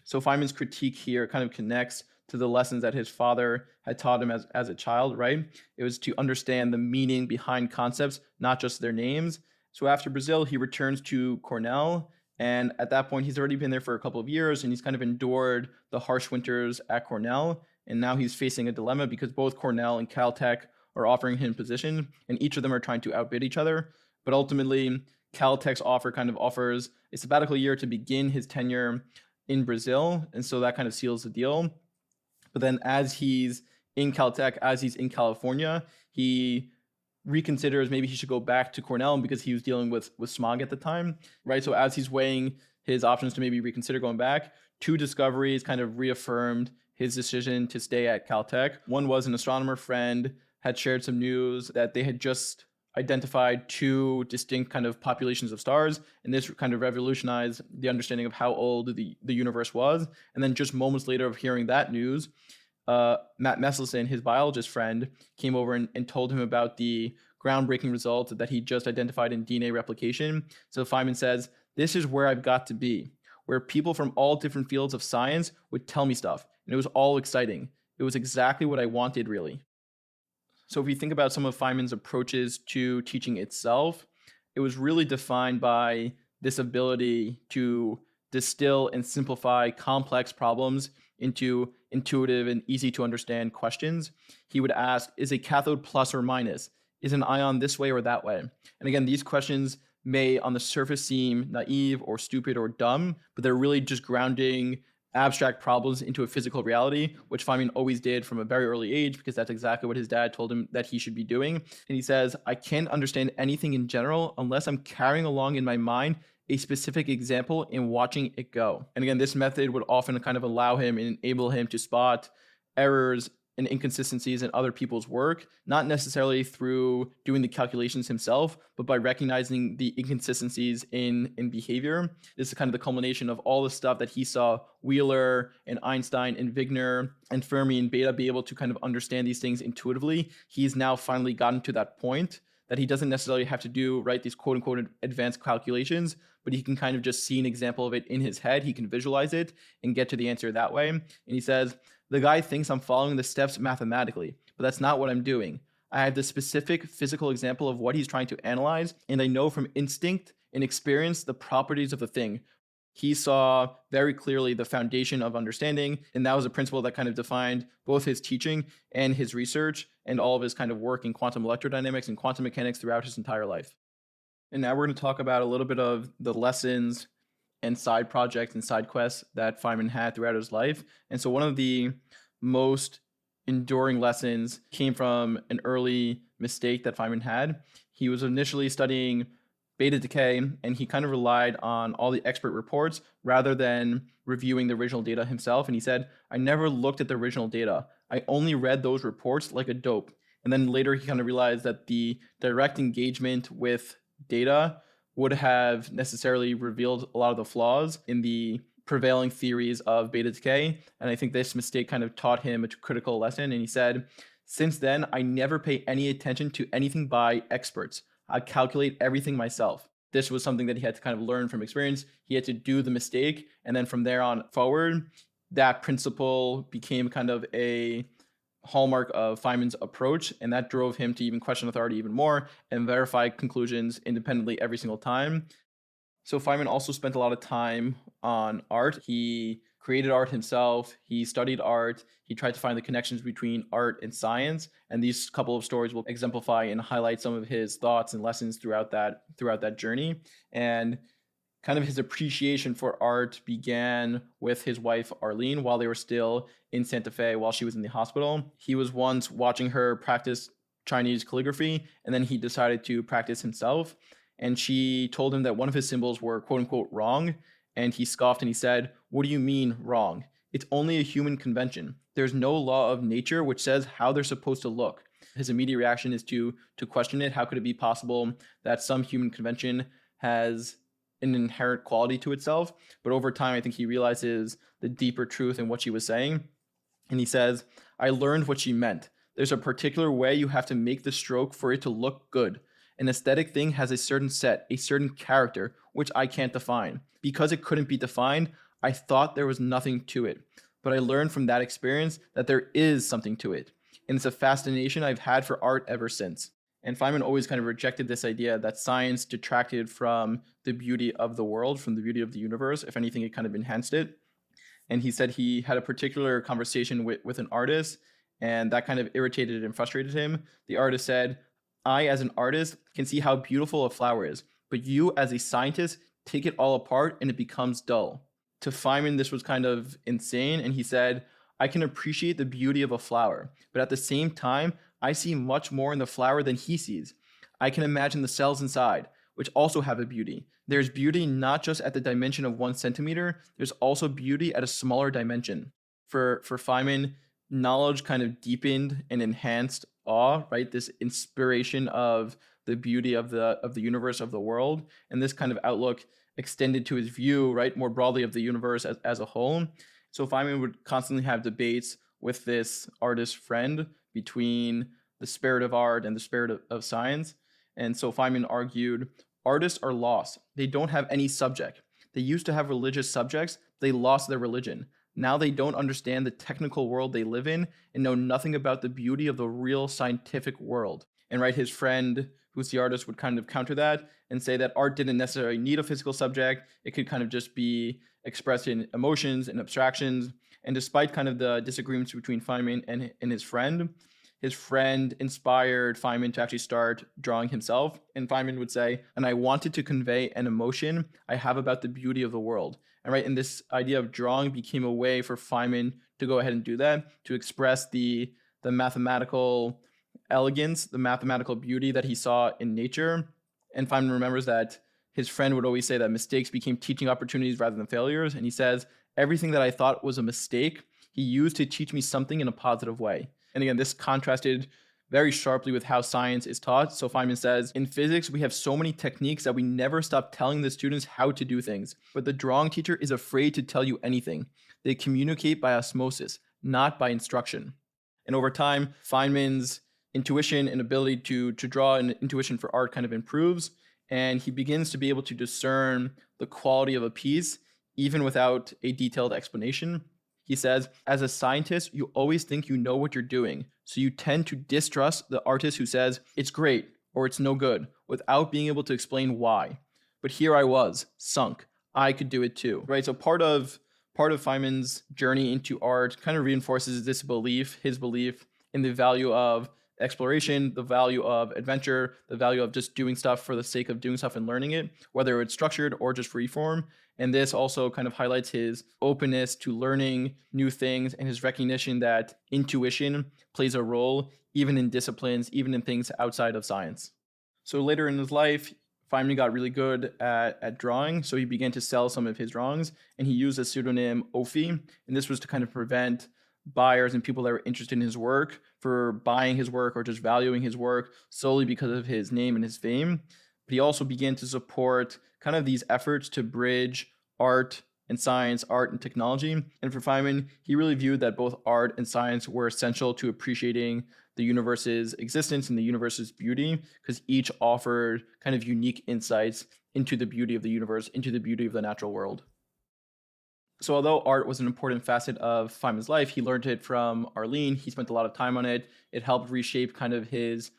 So Feynman's critique here kind of connects to the lessons that his father had taught him as a child, right? It was to understand the meaning behind concepts, not just their names. So after Brazil, he returns to Cornell. And at that point, he's already been there for a couple of years, and he's kind of endured the harsh winters at Cornell. And now he's facing a dilemma because both Cornell and Caltech are offering him positions, and each of them are trying to outbid each other. But ultimately, Caltech's offer kind of offers a sabbatical year to begin his tenure in Brazil, and so that kind of seals the deal. But then as he's in Caltech, as he's in California, he reconsiders maybe he should go back to Cornell because he was dealing with smog at the time, right? So as he's weighing his options to maybe reconsider going back, two discoveries kind of reaffirmed his decision to stay at Caltech. One was an astronomer friend had shared some news that they had just identified two distinct kind of populations of stars, and this kind of revolutionized the understanding of how old the universe was. And then just moments later of hearing that news, Matt Messelson, his biologist friend, came over and told him about the groundbreaking results that he just identified in DNA replication. So Feynman says, this is where I've got to be, where people from all different fields of science would tell me stuff. And it was all exciting. It was exactly what I wanted, really. So if we think about some of Feynman's approaches to teaching itself, it was really defined by this ability to distill and simplify complex problems into intuitive and easy to understand questions. He would ask, is a cathode plus or minus? Is an ion this way or that way? And again, these questions may on the surface seem naive or stupid or dumb, but they're really just grounding abstract problems into a physical reality, which Feynman always did from a very early age because that's exactly what his dad told him that he should be doing. And he says, I can't understand anything in general unless I'm carrying along in my mind a specific example and watching it go. And again, this method would often kind of allow him and enable him to spot errors and inconsistencies in other people's work, not necessarily through doing the calculations himself, but by recognizing the inconsistencies in behavior. This is kind of the culmination of all the stuff that he saw Wheeler and Einstein and Wigner and Fermi and Bethe be able to kind of understand these things intuitively. He's now finally gotten to that point that he doesn't necessarily have to do, right, these quote unquote advanced calculations, but he can kind of just see an example of it in his head. He can visualize it and get to the answer that way. And he says, the guy thinks I'm following the steps mathematically, but that's not what I'm doing. I have the specific physical example of what he's trying to analyze, and I know from instinct and experience the properties of the thing. He saw very clearly the foundation of understanding, and that was a principle that kind of defined both his teaching and his research and all of his kind of work in quantum electrodynamics and quantum mechanics throughout his entire life. And now we're going to talk about a little bit of the lessons and side projects and side quests that Feynman had throughout his life. And so one of the most enduring lessons came from an early mistake that Feynman had. He was initially studying beta decay, and he kind of relied on all the expert reports rather than reviewing the original data himself. And he said, I never looked at the original data. I only read those reports like a dope. And then later he kind of realized that the direct engagement with data would have necessarily revealed a lot of the flaws in the prevailing theories of beta decay. And I think this mistake kind of taught him a critical lesson. And he said, since then, I never pay any attention to anything by experts. I calculate everything myself. This was something that he had to kind of learn from experience. He had to do the mistake. And then from there on forward, that principle became kind of a hallmark of Feynman's approach, and that drove him to even question authority even more and verify conclusions independently every single time. So Feynman also spent a lot of time on art. He created art himself. He studied art. He tried to find the connections between art and science. And these couple of stories will exemplify and highlight some of his thoughts and lessons throughout that journey. And kind of his appreciation for art began with his wife Arlene while they were still in Santa Fe while she was in the hospital. He was once watching her practice Chinese calligraphy, and then he decided to practice himself. And she told him that one of his symbols were quote unquote wrong. And he scoffed and he said, "What do you mean wrong? It's only a human convention. There's no law of nature which says how they're supposed to look." His immediate reaction is to question it. How could it be possible that some human convention has an inherent quality to itself? But over time, I think he realizes the deeper truth in what she was saying. And he says, "I learned what she meant. There's a particular way you have to make the stroke for it to look good. An aesthetic thing has a certain set, a certain character, which I can't define. Because it couldn't be defined, I thought there was nothing to it. But I learned from that experience that there is something to it. And it's a fascination I've had for art ever since." And Feynman always kind of rejected this idea that science detracted from the beauty of the world, from the beauty of the universe. If anything, it kind of enhanced it. And he said he had a particular conversation with an artist, and that kind of irritated and frustrated him. The artist said, "I, as an artist, can see how beautiful a flower is, but you, as a scientist, take it all apart and it becomes dull." To Feynman, this was kind of insane, and he said, "I can appreciate the beauty of a flower, but at the same time, I see much more in the flower than he sees. I can imagine the cells inside, which also have a beauty. There's beauty not just at the dimension of 1 centimeter, there's also beauty at a smaller dimension." For Feynman, knowledge kind of deepened and enhanced awe, right? This inspiration of the beauty of the universe, of the world, and this kind of outlook extended to his view, right, more broadly of the universe as a whole. So Feynman would constantly have debates with this artist friend between the spirit of art and the spirit of science. And so Feynman argued, artists are lost. They don't have any subject. They used to have religious subjects. They lost their religion. Now they don't understand the technical world they live in and know nothing about the beauty of the real scientific world. And right, his friend, who's the artist, would kind of counter that and say that art didn't necessarily need a physical subject. It could kind of just be expressed in emotions and abstractions. And despite kind of the disagreements between Feynman and his friend inspired Feynman to actually start drawing himself. And Feynman would say, "And I wanted to convey an emotion I have about the beauty of the world." And right, and this idea of drawing became a way for Feynman to go ahead and do that, to express the mathematical elegance, the mathematical beauty that he saw in nature. And Feynman remembers that his friend would always say that mistakes became teaching opportunities rather than failures. And he says, "Everything that I thought was a mistake, he used to teach me something in a positive way." And again, this contrasted very sharply with how science is taught. So Feynman says, "In physics, we have so many techniques that we never stop telling the students how to do things. But the drawing teacher is afraid to tell you anything. They communicate by osmosis, not by instruction." And over time, Feynman's intuition and ability to draw and intuition for art kind of improves. And he begins to be able to discern the quality of a piece, even without a detailed explanation. He says, "As a scientist, you always think you know what you're doing. So you tend to distrust the artist who says, 'It's great,' or 'It's no good,' without being able to explain why. But here I was, sunk. I could do it too." Right? So part of Feynman's journey into art kind of reinforces this belief, his belief in the value of exploration, the value of adventure, the value of just doing stuff for the sake of doing stuff and learning it, whether it's structured or just free form. And this also kind of highlights his openness to learning new things and his recognition that intuition plays a role even in disciplines, even in things outside of science. So later in his life, Feynman got really good at drawing, so he began to sell some of his drawings, and he used the pseudonym Ophi, and this was to kind of prevent buyers and people that were interested in his work for buying his work or just valuing his work solely because of his name and his fame. But he also began to support kind of these efforts to bridge art and science, art and technology. And for Feynman, he really viewed that both art and science were essential to appreciating the universe's existence and the universe's beauty, because each offered kind of unique insights into the beauty of the universe, into the beauty of the natural world. So although art was an important facet of Feynman's life, he learned it from Arlene. He spent a lot of time on it. It helped reshape kind of his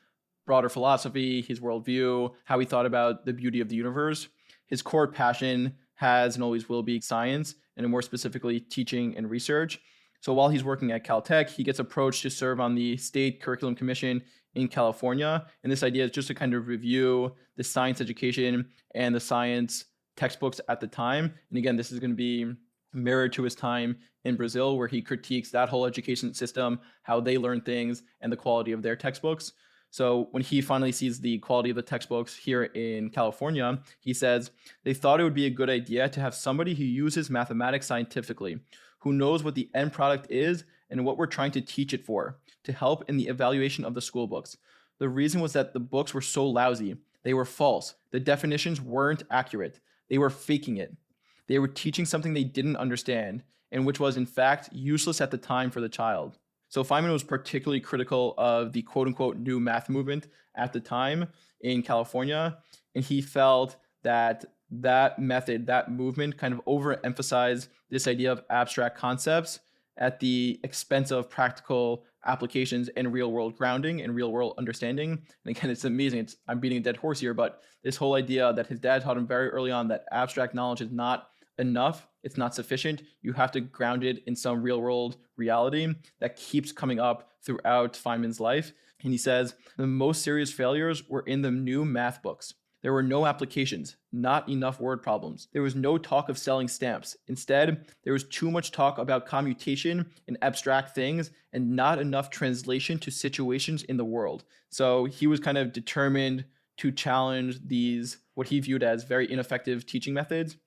broader philosophy, his worldview, how he thought about the beauty of the universe. His core passion has and always will be science, and more specifically, teaching and research. So while he's working at Caltech, he gets approached to serve on the State Curriculum Commission in California. And this idea is just to kind of review the science education and the science textbooks at the time. And again, this is going to be mirrored to his time in Brazil, where he critiques that whole education system, how they learn things, and the quality of their textbooks. So when he finally sees the quality of the textbooks here in California, he says, they thought it would be a good idea to have somebody who uses mathematics scientifically, who knows what the end product is and what we're trying to teach it for, to help in the evaluation of the school books. The reason was that the books were so lousy. They were false. The definitions weren't accurate. They were faking it. They were teaching something they didn't understand, and which was in fact useless at the time for the child. So Feynman was particularly critical of the quote-unquote new math movement at the time in California, and he felt that that method, that movement kind of overemphasized this idea of abstract concepts at the expense of practical applications and real-world grounding and real-world understanding. And again, it's amazing. I'm beating a dead horse here, but this whole idea that his dad taught him very early on that abstract knowledge is not enough, it's not sufficient. You have to ground it in some real-world reality that keeps coming up throughout Feynman's life. And he says, the most serious failures were in the new math books. There were no applications, not enough word problems. There was no talk of selling stamps. Instead, there was too much talk about commutation and abstract things and not enough translation to situations in the world. So he was kind of determined to challenge these, what he viewed as very ineffective teaching methods.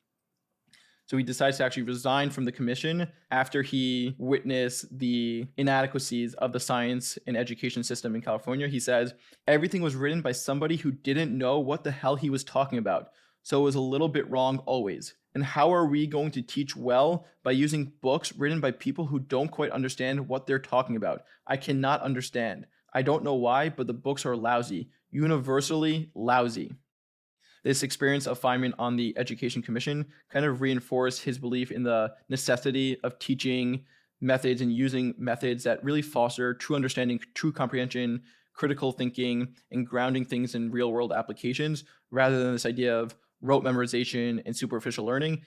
So he decides to actually resign from the commission after he witnessed the inadequacies of the science and education system in California. He says, everything was written by somebody who didn't know what the hell he was talking about. So it was a little bit wrong always. And how are we going to teach well by using books written by people who don't quite understand what they're talking about? I cannot understand. I don't know why, but the books are lousy, universally lousy. This experience of Feynman on the Education Commission kind of reinforced his belief in the necessity of teaching methods and using methods that really foster true understanding, true comprehension, critical thinking, and grounding things in real-world applications, rather than this idea of rote memorization and superficial learning.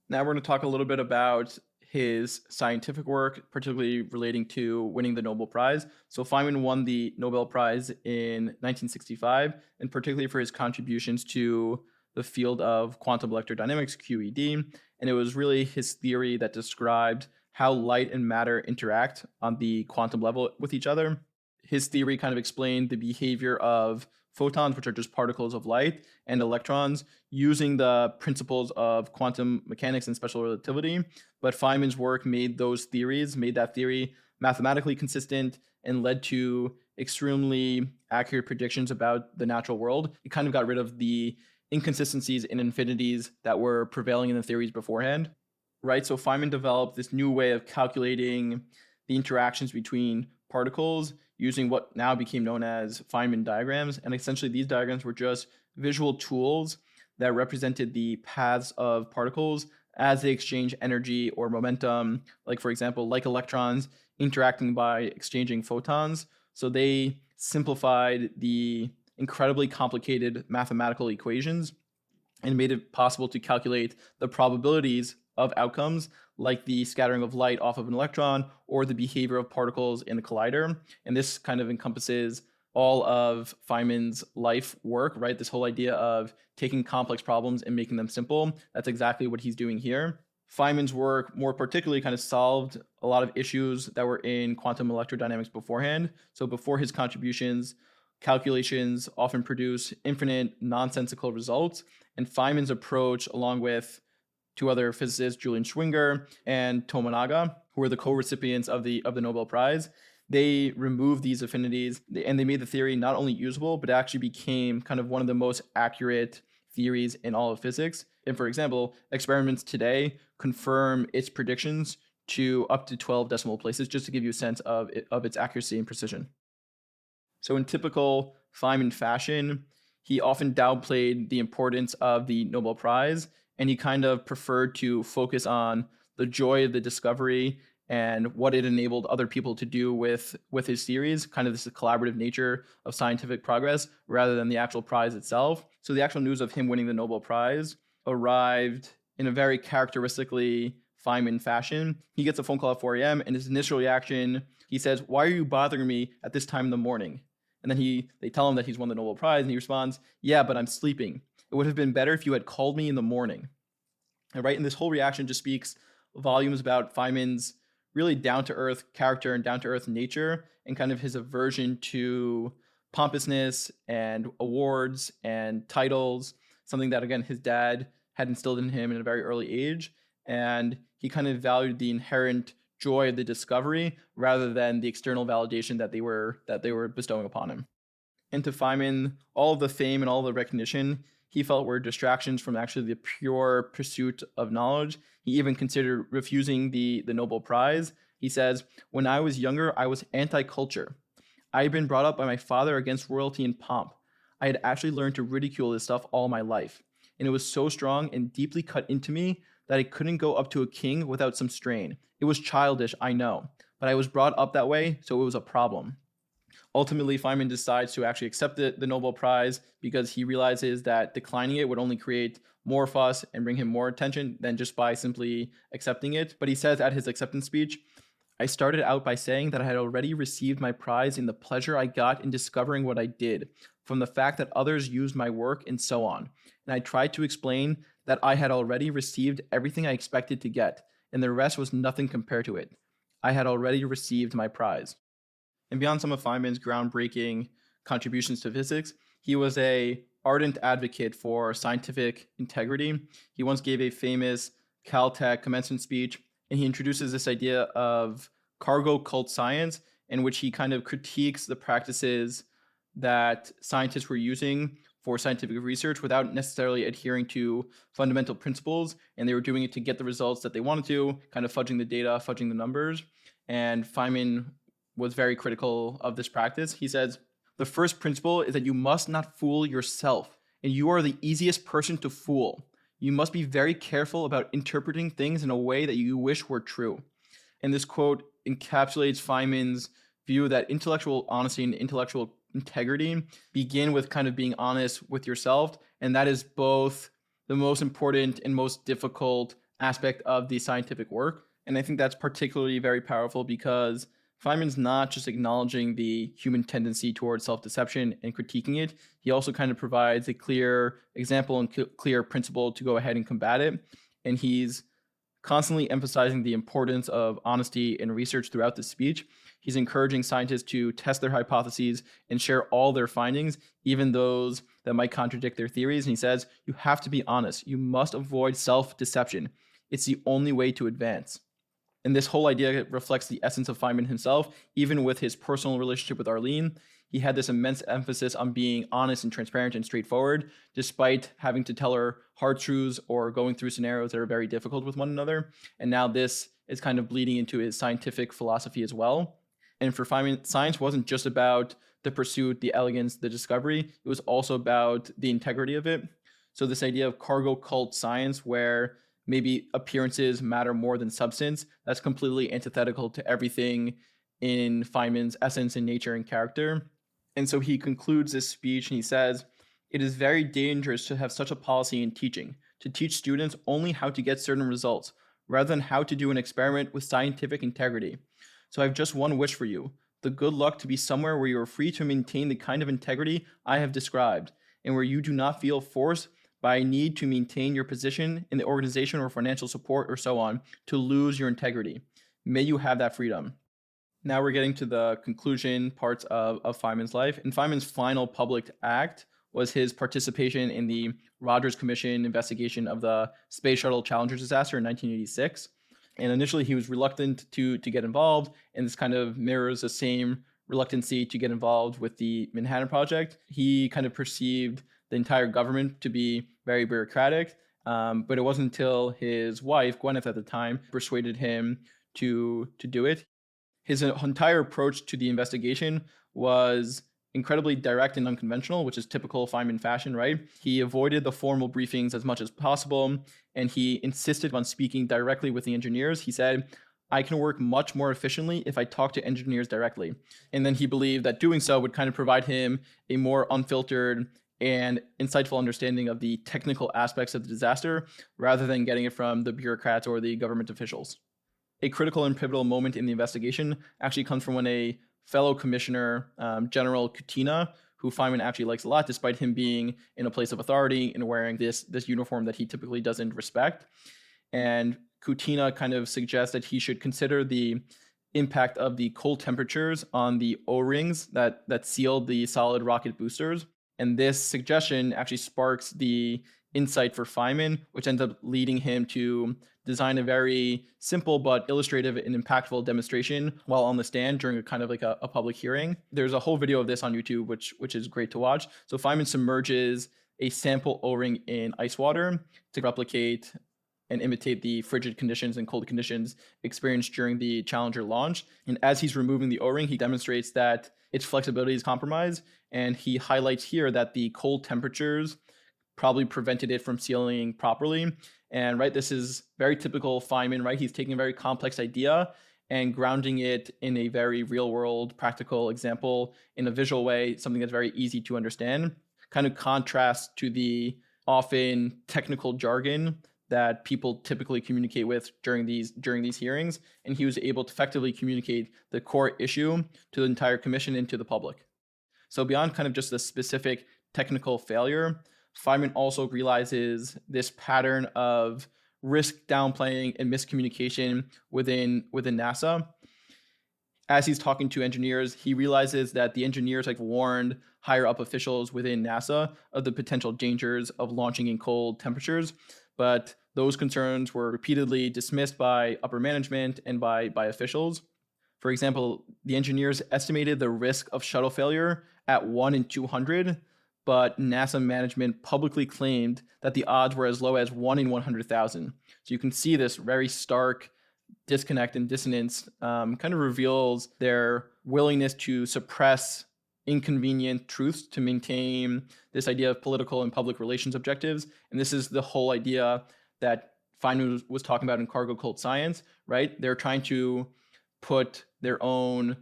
Now we're going to talk a little bit about his scientific work, particularly relating to winning the Nobel Prize. So Feynman won the Nobel Prize in 1965, and particularly for his contributions to the field of quantum electrodynamics, QED. And it was really his theory that described how light and matter interact on the quantum level with each other. His theory kind of explained the behavior of photons, which are just particles of light, and electrons using the principles of quantum mechanics and special relativity. But Feynman's work made that theory mathematically consistent and led to extremely accurate predictions about the natural world. It kind of got rid of the inconsistencies and infinities that were prevailing in the theories beforehand, right? So Feynman developed this new way of calculating the interactions between particles using what now became known as Feynman diagrams. And essentially these diagrams were just visual tools that represented the paths of particles as they exchange energy or momentum, like for example, like electrons interacting by exchanging photons. So they simplified the incredibly complicated mathematical equations and made it possible to calculate the probabilities of outcomes like the scattering of light off of an electron or the behavior of particles in a collider. And this kind of encompasses all of Feynman's life work, right? This whole idea of taking complex problems and making them simple. That's exactly what he's doing here. Feynman's work more particularly kind of solved a lot of issues that were in quantum electrodynamics beforehand. So before his contributions, calculations often produce infinite nonsensical results. And Feynman's approach, along with two other physicists, Julian Schwinger and Tomonaga, who were the co-recipients of the Nobel Prize, they removed these affinities and they made the theory not only usable, but actually became kind of one of the most accurate theories in all of physics. And for example, experiments today confirm its predictions to up to 12 decimal places, just to give you a sense of its accuracy and precision. So in typical Feynman fashion, he often downplayed the importance of the Nobel Prize, and he kind of preferred to focus on the joy of the discovery and what it enabled other people to do with his theories, kind of this collaborative nature of scientific progress, rather than the actual prize itself. So the actual news of him winning the Nobel Prize arrived in a very characteristically Feynman fashion. He gets a phone call at 4 a.m. and his initial reaction, he says, "Why are you bothering me at this time in the morning?" And then they tell him that he's won the Nobel Prize, and he responds, "Yeah, but I'm sleeping." It would have been better if you had called me in the morning. And right, and this whole reaction just speaks volumes about Feynman's really down-to-earth character and down-to-earth nature, and kind of his aversion to pompousness and awards and titles, something that, again, his dad had instilled in him at a very early age. And he kind of valued the inherent joy of the discovery rather than the external validation that they were bestowing upon him. And to Feynman, all of the fame and all of the recognition he felt were distractions from actually the pure pursuit of knowledge. He even considered refusing the Nobel Prize. He says, "When I was younger, I was anti-culture. I had been brought up by my father against royalty and pomp. I had actually learned to ridicule this stuff all my life. And it was so strong and deeply cut into me that I couldn't go up to a king without some strain. It was childish, I know, but I was brought up that way, so it was a problem." Ultimately, Feynman decides to actually accept the Nobel Prize because he realizes that declining it would only create more fuss and bring him more attention than just by simply accepting it. But he says at his acceptance speech, "I started out by saying that I had already received my prize in the pleasure I got in discovering what I did, from the fact that others used my work and so on. And I tried to explain that I had already received everything I expected to get, and the rest was nothing compared to it. I had already received my prize." And beyond some of Feynman's groundbreaking contributions to physics, he was an ardent advocate for scientific integrity. He once gave a famous Caltech commencement speech, and he introduces this idea of cargo cult science, in which he kind of critiques the practices that scientists were using for scientific research without necessarily adhering to fundamental principles, and they were doing it to get the results that they wanted to, kind of fudging the data, fudging the numbers. And Feynman was very critical of this practice. He says, "The first principle is that you must not fool yourself, and you are the easiest person to fool. You must be very careful about interpreting things in a way that you wish were true." And this quote encapsulates Feynman's view that intellectual honesty and intellectual integrity begin with kind of being honest with yourself, and that is both the most important and most difficult aspect of the scientific work. And I think that's particularly very powerful because Feynman's not just acknowledging the human tendency towards self-deception and critiquing it. He also kind of provides a clear example and clear principle to go ahead and combat it. And he's constantly emphasizing the importance of honesty in research throughout the speech. He's encouraging scientists to test their hypotheses and share all their findings, even those that might contradict their theories. And he says, "You have to be honest. You must avoid self-deception. It's the only way to advance." And this whole idea reflects the essence of Feynman himself. Even with his personal relationship with Arlene, he had this immense emphasis on being honest and transparent and straightforward, despite having to tell her hard truths or going through scenarios that are very difficult with one another. And now this is kind of bleeding into his scientific philosophy as well. And for Feynman, science wasn't just about the pursuit, the elegance, the discovery. It was also about the integrity of it. So this idea of cargo cult science, where maybe appearances matter more than substance, that's completely antithetical to everything in Feynman's essence and nature and character. And so he concludes this speech and he says, "It is very dangerous to have such a policy in teaching, to teach students only how to get certain results, rather than how to do an experiment with scientific integrity. So I have just one wish for you, the good luck to be somewhere where you are free to maintain the kind of integrity I have described, and where you do not feel forced by a need to maintain your position in the organization or financial support or so on to lose your integrity. May you have that freedom." Now we're getting to the conclusion parts of Feynman's life. And Feynman's final public act was his participation in the Rogers Commission investigation of the Space Shuttle Challenger disaster in 1986. And initially he was reluctant to get involved, and this kind of mirrors the same reluctancy to get involved with the Manhattan Project. He kind of perceived the entire government to be very bureaucratic, but it wasn't until his wife, Gwyneth at the time, persuaded him to do it. His entire approach to the investigation was incredibly direct and unconventional, which is typical Feynman fashion, right? He avoided the formal briefings as much as possible, and he insisted on speaking directly with the engineers. He said, "I can work much more efficiently if I talk to engineers directly." And then he believed that doing so would kind of provide him a more unfiltered and insightful understanding of the technical aspects of the disaster, rather than getting it from the bureaucrats or the government officials. A critical and pivotal moment in the investigation actually comes from when a fellow commissioner, General Kutina, who Feynman actually likes a lot, despite him being in a place of authority and wearing this uniform that he typically doesn't respect. And Kutina kind of suggests that he should consider the impact of the cold temperatures on the O-rings that sealed the solid rocket boosters. And this suggestion actually sparks the insight for Feynman, which ends up leading him to design a very simple but illustrative and impactful demonstration while on the stand during a kind of like a public hearing. There's a whole video of this on YouTube, which is great to watch. So Feynman submerges a sample O-ring in ice water to replicate and imitate the frigid conditions and cold conditions experienced during the Challenger launch. And as he's removing the O-ring, he demonstrates that its flexibility is compromised. And he highlights here that the cold temperatures probably prevented it from sealing properly. And right, this is very typical Feynman, right? He's taking a very complex idea and grounding it in a very real world practical example in a visual way, something that's very easy to understand. Kind of contrasts to the often technical jargon that people typically communicate with during these hearings, and he was able to effectively communicate the core issue to the entire commission and to the public. So beyond kind of just the specific technical failure, Feynman also realizes this pattern of risk downplaying and miscommunication within NASA. As he's talking to engineers, he realizes that the engineers have warned higher up officials within NASA of the potential dangers of launching in cold temperatures, but those concerns were repeatedly dismissed by upper management and by officials. For example, the engineers estimated the risk of shuttle failure at 1 in 200, but NASA management publicly claimed that the odds were as low as 1 in 100,000. So you can see this very stark disconnect and dissonance kind of reveals their willingness to suppress inconvenient truths to maintain this idea of political and public relations objectives. And this is the whole idea that Feynman was talking about in Cargo Cult Science, right? They're trying to put their own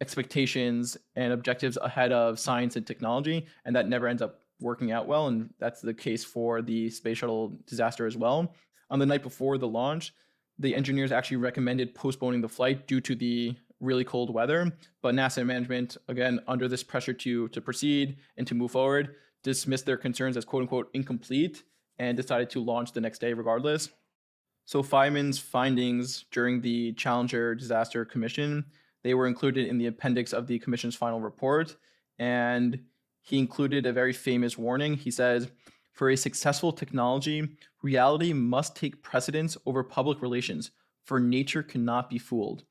expectations and objectives ahead of science and technology, and that never ends up working out well. And that's the case for the space shuttle disaster as well. On the night before the launch, the engineers actually recommended postponing the flight due to the really cold weather, but NASA management, again, under this pressure to proceed and to move forward, dismissed their concerns as quote unquote incomplete and decided to launch the next day regardless. So Feynman's findings during the Challenger Disaster Commission, they were included in the appendix of the commission's final report, and he included a very famous warning. He says, "For a successful technology, reality must take precedence over public relations, for nature cannot be fooled."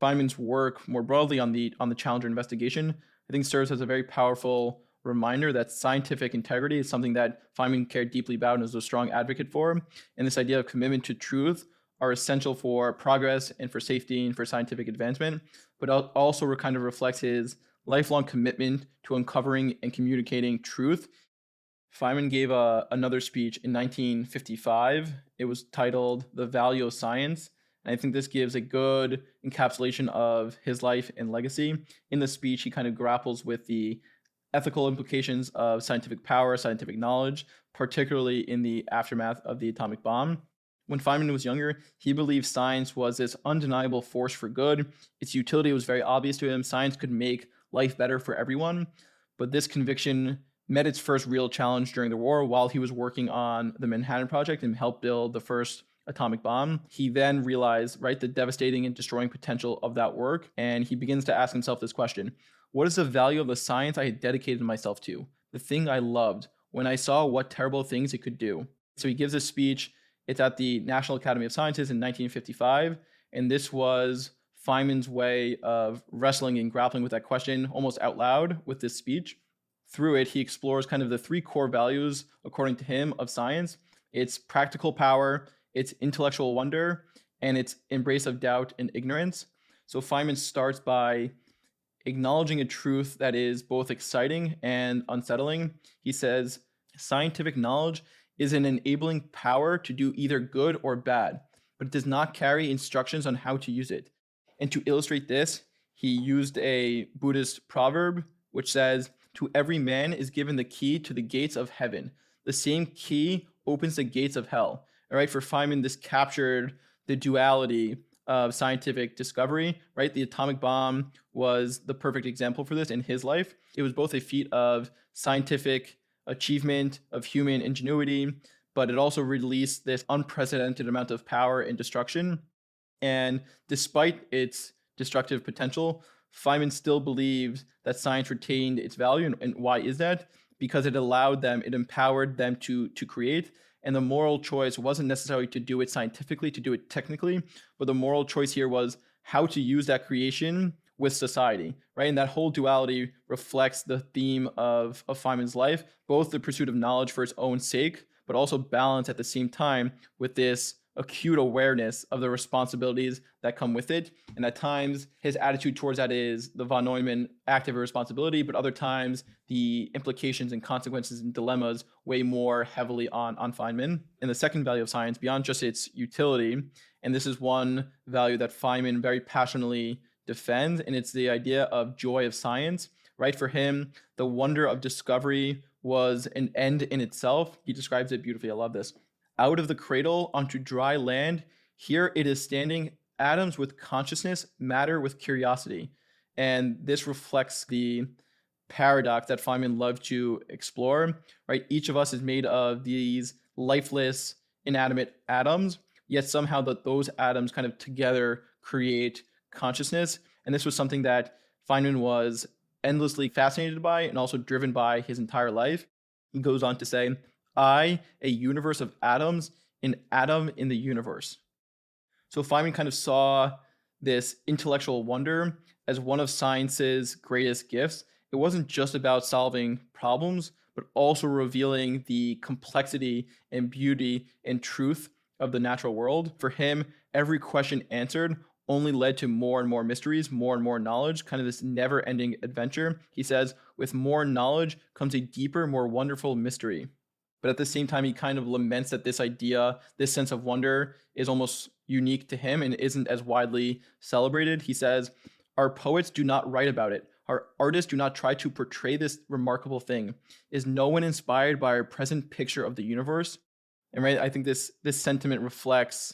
Feynman's work more broadly on the Challenger investigation, I think, serves as a very powerful reminder that scientific integrity is something that Feynman cared deeply about and was a strong advocate for. And this idea of commitment to truth are essential for progress and for safety and for scientific advancement, but also kind of reflects his lifelong commitment to uncovering and communicating truth. Feynman gave another speech in 1955. It was titled "The Value of Science." And I think this gives a good encapsulation of his life and legacy. In the speech, he kind of grapples with the ethical implications of scientific power, scientific knowledge, particularly in the aftermath of the atomic bomb. When Feynman was younger, he believed science was this undeniable force for good. Its utility was very obvious to him. Science could make life better for everyone. But this conviction met its first real challenge during the war while he was working on the Manhattan Project and helped build the first atomic bomb. He then realized, right, the devastating and destroying potential of that work. And he begins to ask himself this question: what is the value of the science I had dedicated myself to? The thing I loved, when I saw what terrible things it could do. So he gives a speech. It's at the National Academy of Sciences in 1955. And this was Feynman's way of wrestling and grappling with that question almost out loud with this speech. Through it, he explores kind of the three core values, according to him, of science. It's practical power, its intellectual wonder, and its embrace of doubt and ignorance. So Feynman starts by acknowledging a truth that is both exciting and unsettling. He says, scientific knowledge is an enabling power to do either good or bad, but it does not carry instructions on how to use it. And to illustrate this, he used a Buddhist proverb, which says, "To every man is given the key to the gates of heaven. The same key opens the gates of hell." All right, for Feynman, this captured the duality of scientific discovery, right? The atomic bomb was the perfect example for this in his life. It was both a feat of scientific achievement, of human ingenuity, but it also released this unprecedented amount of power and destruction. And despite its destructive potential, Feynman still believed that science retained its value. And why is that? Because it allowed them, it empowered them to create. And the moral choice wasn't necessarily to do it scientifically, to do it technically, but the moral choice here was how to use that creation with society, right? And that whole duality reflects the theme of Feynman's life, both the pursuit of knowledge for its own sake, but also balance at the same time with this acute awareness of the responsibilities that come with it. And at times, his attitude towards that is the von Neumann active responsibility, but other times, the implications and consequences and dilemmas weigh more heavily on Feynman. And the second value of science, beyond just its utility, and this is one value that Feynman very passionately defends, and it's the idea of joy of science, right? For him, the wonder of discovery was an end in itself. He describes it beautifully. I love this. Out of the cradle onto dry land, here it is standing, atoms with consciousness, matter with curiosity. And this reflects the paradox that Feynman loved to explore, right? Each of us is made of these lifeless, inanimate atoms, yet somehow those atoms kind of together create consciousness. And this was something that Feynman was endlessly fascinated by and also driven by his entire life. He goes on to say, I, a universe of atoms, an atom in the universe. So Feynman kind of saw this intellectual wonder as one of science's greatest gifts. It wasn't just about solving problems, but also revealing the complexity and beauty and truth of the natural world. For him, every question answered only led to more and more mysteries, more and more knowledge, kind of this never-ending adventure. He says, with more knowledge comes a deeper, more wonderful mystery. But at the same time, he kind of laments that this idea, this sense of wonder, is almost unique to him and isn't as widely celebrated. He says, our poets do not write about it. Our artists do not try to portray this remarkable thing. Is no one inspired by our present picture of the universe? And right, I think this sentiment reflects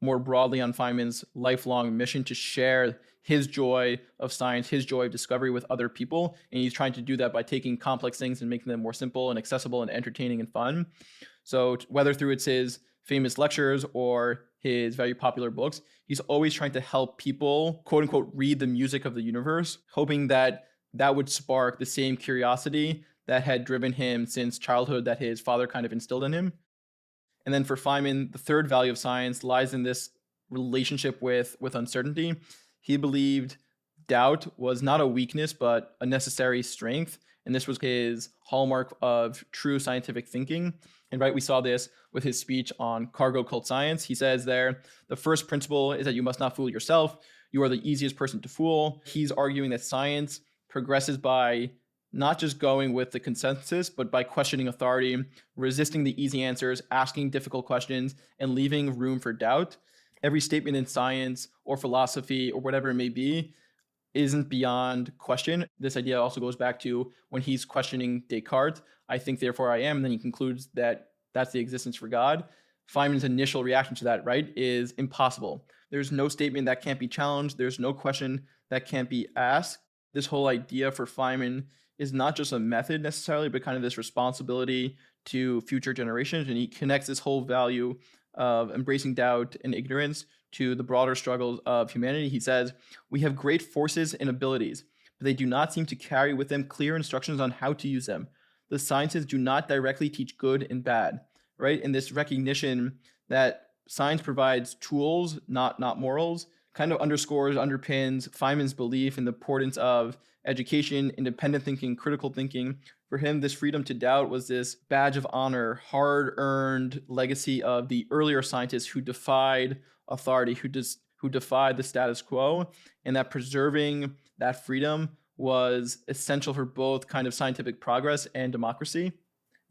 more broadly on Feynman's lifelong mission to share his joy of science, his joy of discovery with other people. And he's trying to do that by taking complex things and making them more simple and accessible and entertaining and fun. So whether through it's his famous lectures or his very popular books, he's always trying to help people, quote unquote, read the music of the universe, hoping that that would spark the same curiosity that had driven him since childhood that his father kind of instilled in him. And then for Feynman, the third value of science lies in this relationship with uncertainty. He believed doubt was not a weakness, but a necessary strength. And this was his hallmark of true scientific thinking. And right, we saw this with his speech on cargo cult science. He says there, the first principle is that you must not fool yourself. You are the easiest person to fool. He's arguing that science progresses by not just going with the consensus, but by questioning authority, resisting the easy answers, asking difficult questions, and leaving room for doubt. Every statement in science or philosophy or whatever it may be isn't beyond question. This idea also goes back to when he's questioning Descartes, I think, therefore I am, and then he concludes that that's the existence for God. Feynman's initial reaction to that, right, is impossible. There's no statement that can't be challenged. There's no question that can't be asked. This whole idea for Feynman is not just a method necessarily, but kind of this responsibility to future generations. And he connects this whole value of embracing doubt and ignorance to the broader struggles of humanity. He says, we have great forces and abilities, but they do not seem to carry with them clear instructions on how to use them. The sciences do not directly teach good and bad, right? And this recognition that science provides tools, not morals, kind of underpins Feynman's belief in the importance of education, independent thinking, critical thinking. For him, this freedom to doubt was this badge of honor, hard-earned legacy of the earlier scientists who defied authority, who defied the status quo, and that preserving that freedom was essential for both kind of scientific progress and democracy. And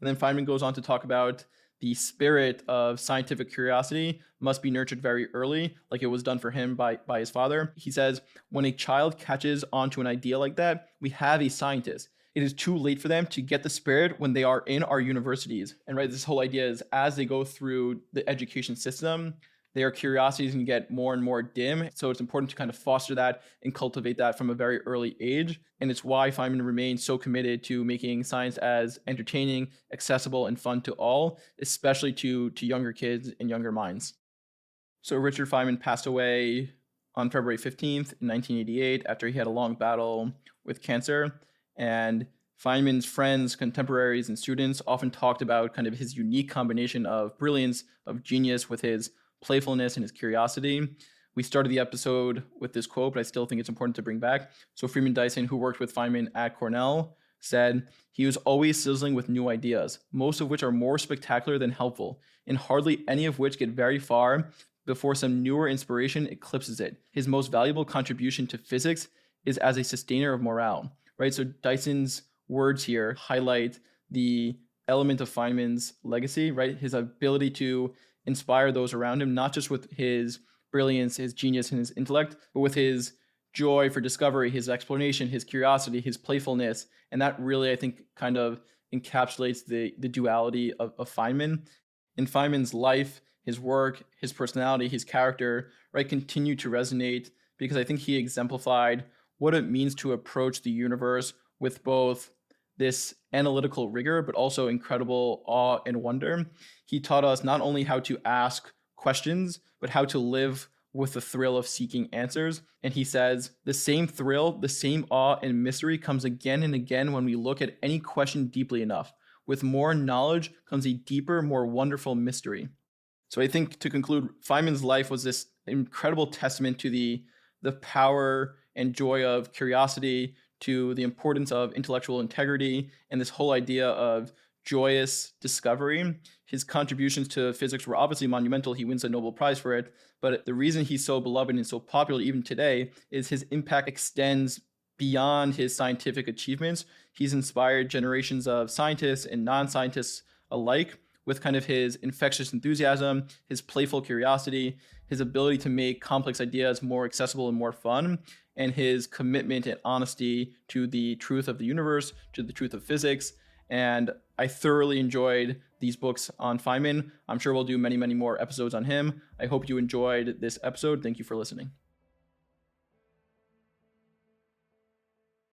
then Feynman goes on to talk about the spirit of scientific curiosity must be nurtured very early, like it was done for him by his father. He says, when a child catches onto an idea like that, we have a scientist. It is too late for them to get the spirit when they are in our universities. And right, this whole idea is as they go through the education system, their curiosities can get more and more dim. So it's important to kind of foster that and cultivate that from a very early age. And it's why Feynman remains so committed to making science as entertaining, accessible, and fun to all, especially to younger kids and younger minds. So Richard Feynman passed away on February 15th in 1988 after he had a long battle with cancer. And Feynman's friends, contemporaries, and students often talked about kind of his unique combination of brilliance, of genius with his playfulness and his curiosity. We started the episode with this quote, but I still think it's important to bring back. So Freeman Dyson, who worked with Feynman at Cornell, said, "He was always sizzling with new ideas, most of which are more spectacular than helpful, and hardly any of which get very far before some newer inspiration eclipses it. His most valuable contribution to physics is as a sustainer of morale." Right? So Dyson's words here highlight the element of Feynman's legacy, right? His ability to inspire those around him, not just with his brilliance, his genius, and his intellect, but with his joy for discovery, his exploration, his curiosity, his playfulness. And that really, I think, kind of encapsulates the duality of Feynman. In Feynman's life, his work, his personality, his character, right, continue to resonate because I think he exemplified what it means to approach the universe with both this analytical rigor, but also incredible awe and wonder. He taught us not only how to ask questions, but how to live with the thrill of seeking answers. And he says, the same thrill, the same awe and mystery comes again and again when we look at any question deeply enough. With more knowledge comes a deeper, more wonderful mystery. So I think to conclude, Feynman's life was this incredible testament to the power and joy of curiosity, to the importance of intellectual integrity, and this whole idea of joyous discovery. His contributions to physics were obviously monumental. He wins a Nobel Prize for it. But the reason he's so beloved and so popular even today is his impact extends beyond his scientific achievements. He's inspired generations of scientists and non-scientists alike with kind of his infectious enthusiasm, his playful curiosity, his ability to make complex ideas more accessible and more fun, and his commitment and honesty to the truth of the universe, to the truth of physics. And I thoroughly enjoyed these books on Feynman. I'm sure we'll do many, many more episodes on him. I hope you enjoyed this episode. Thank you for listening.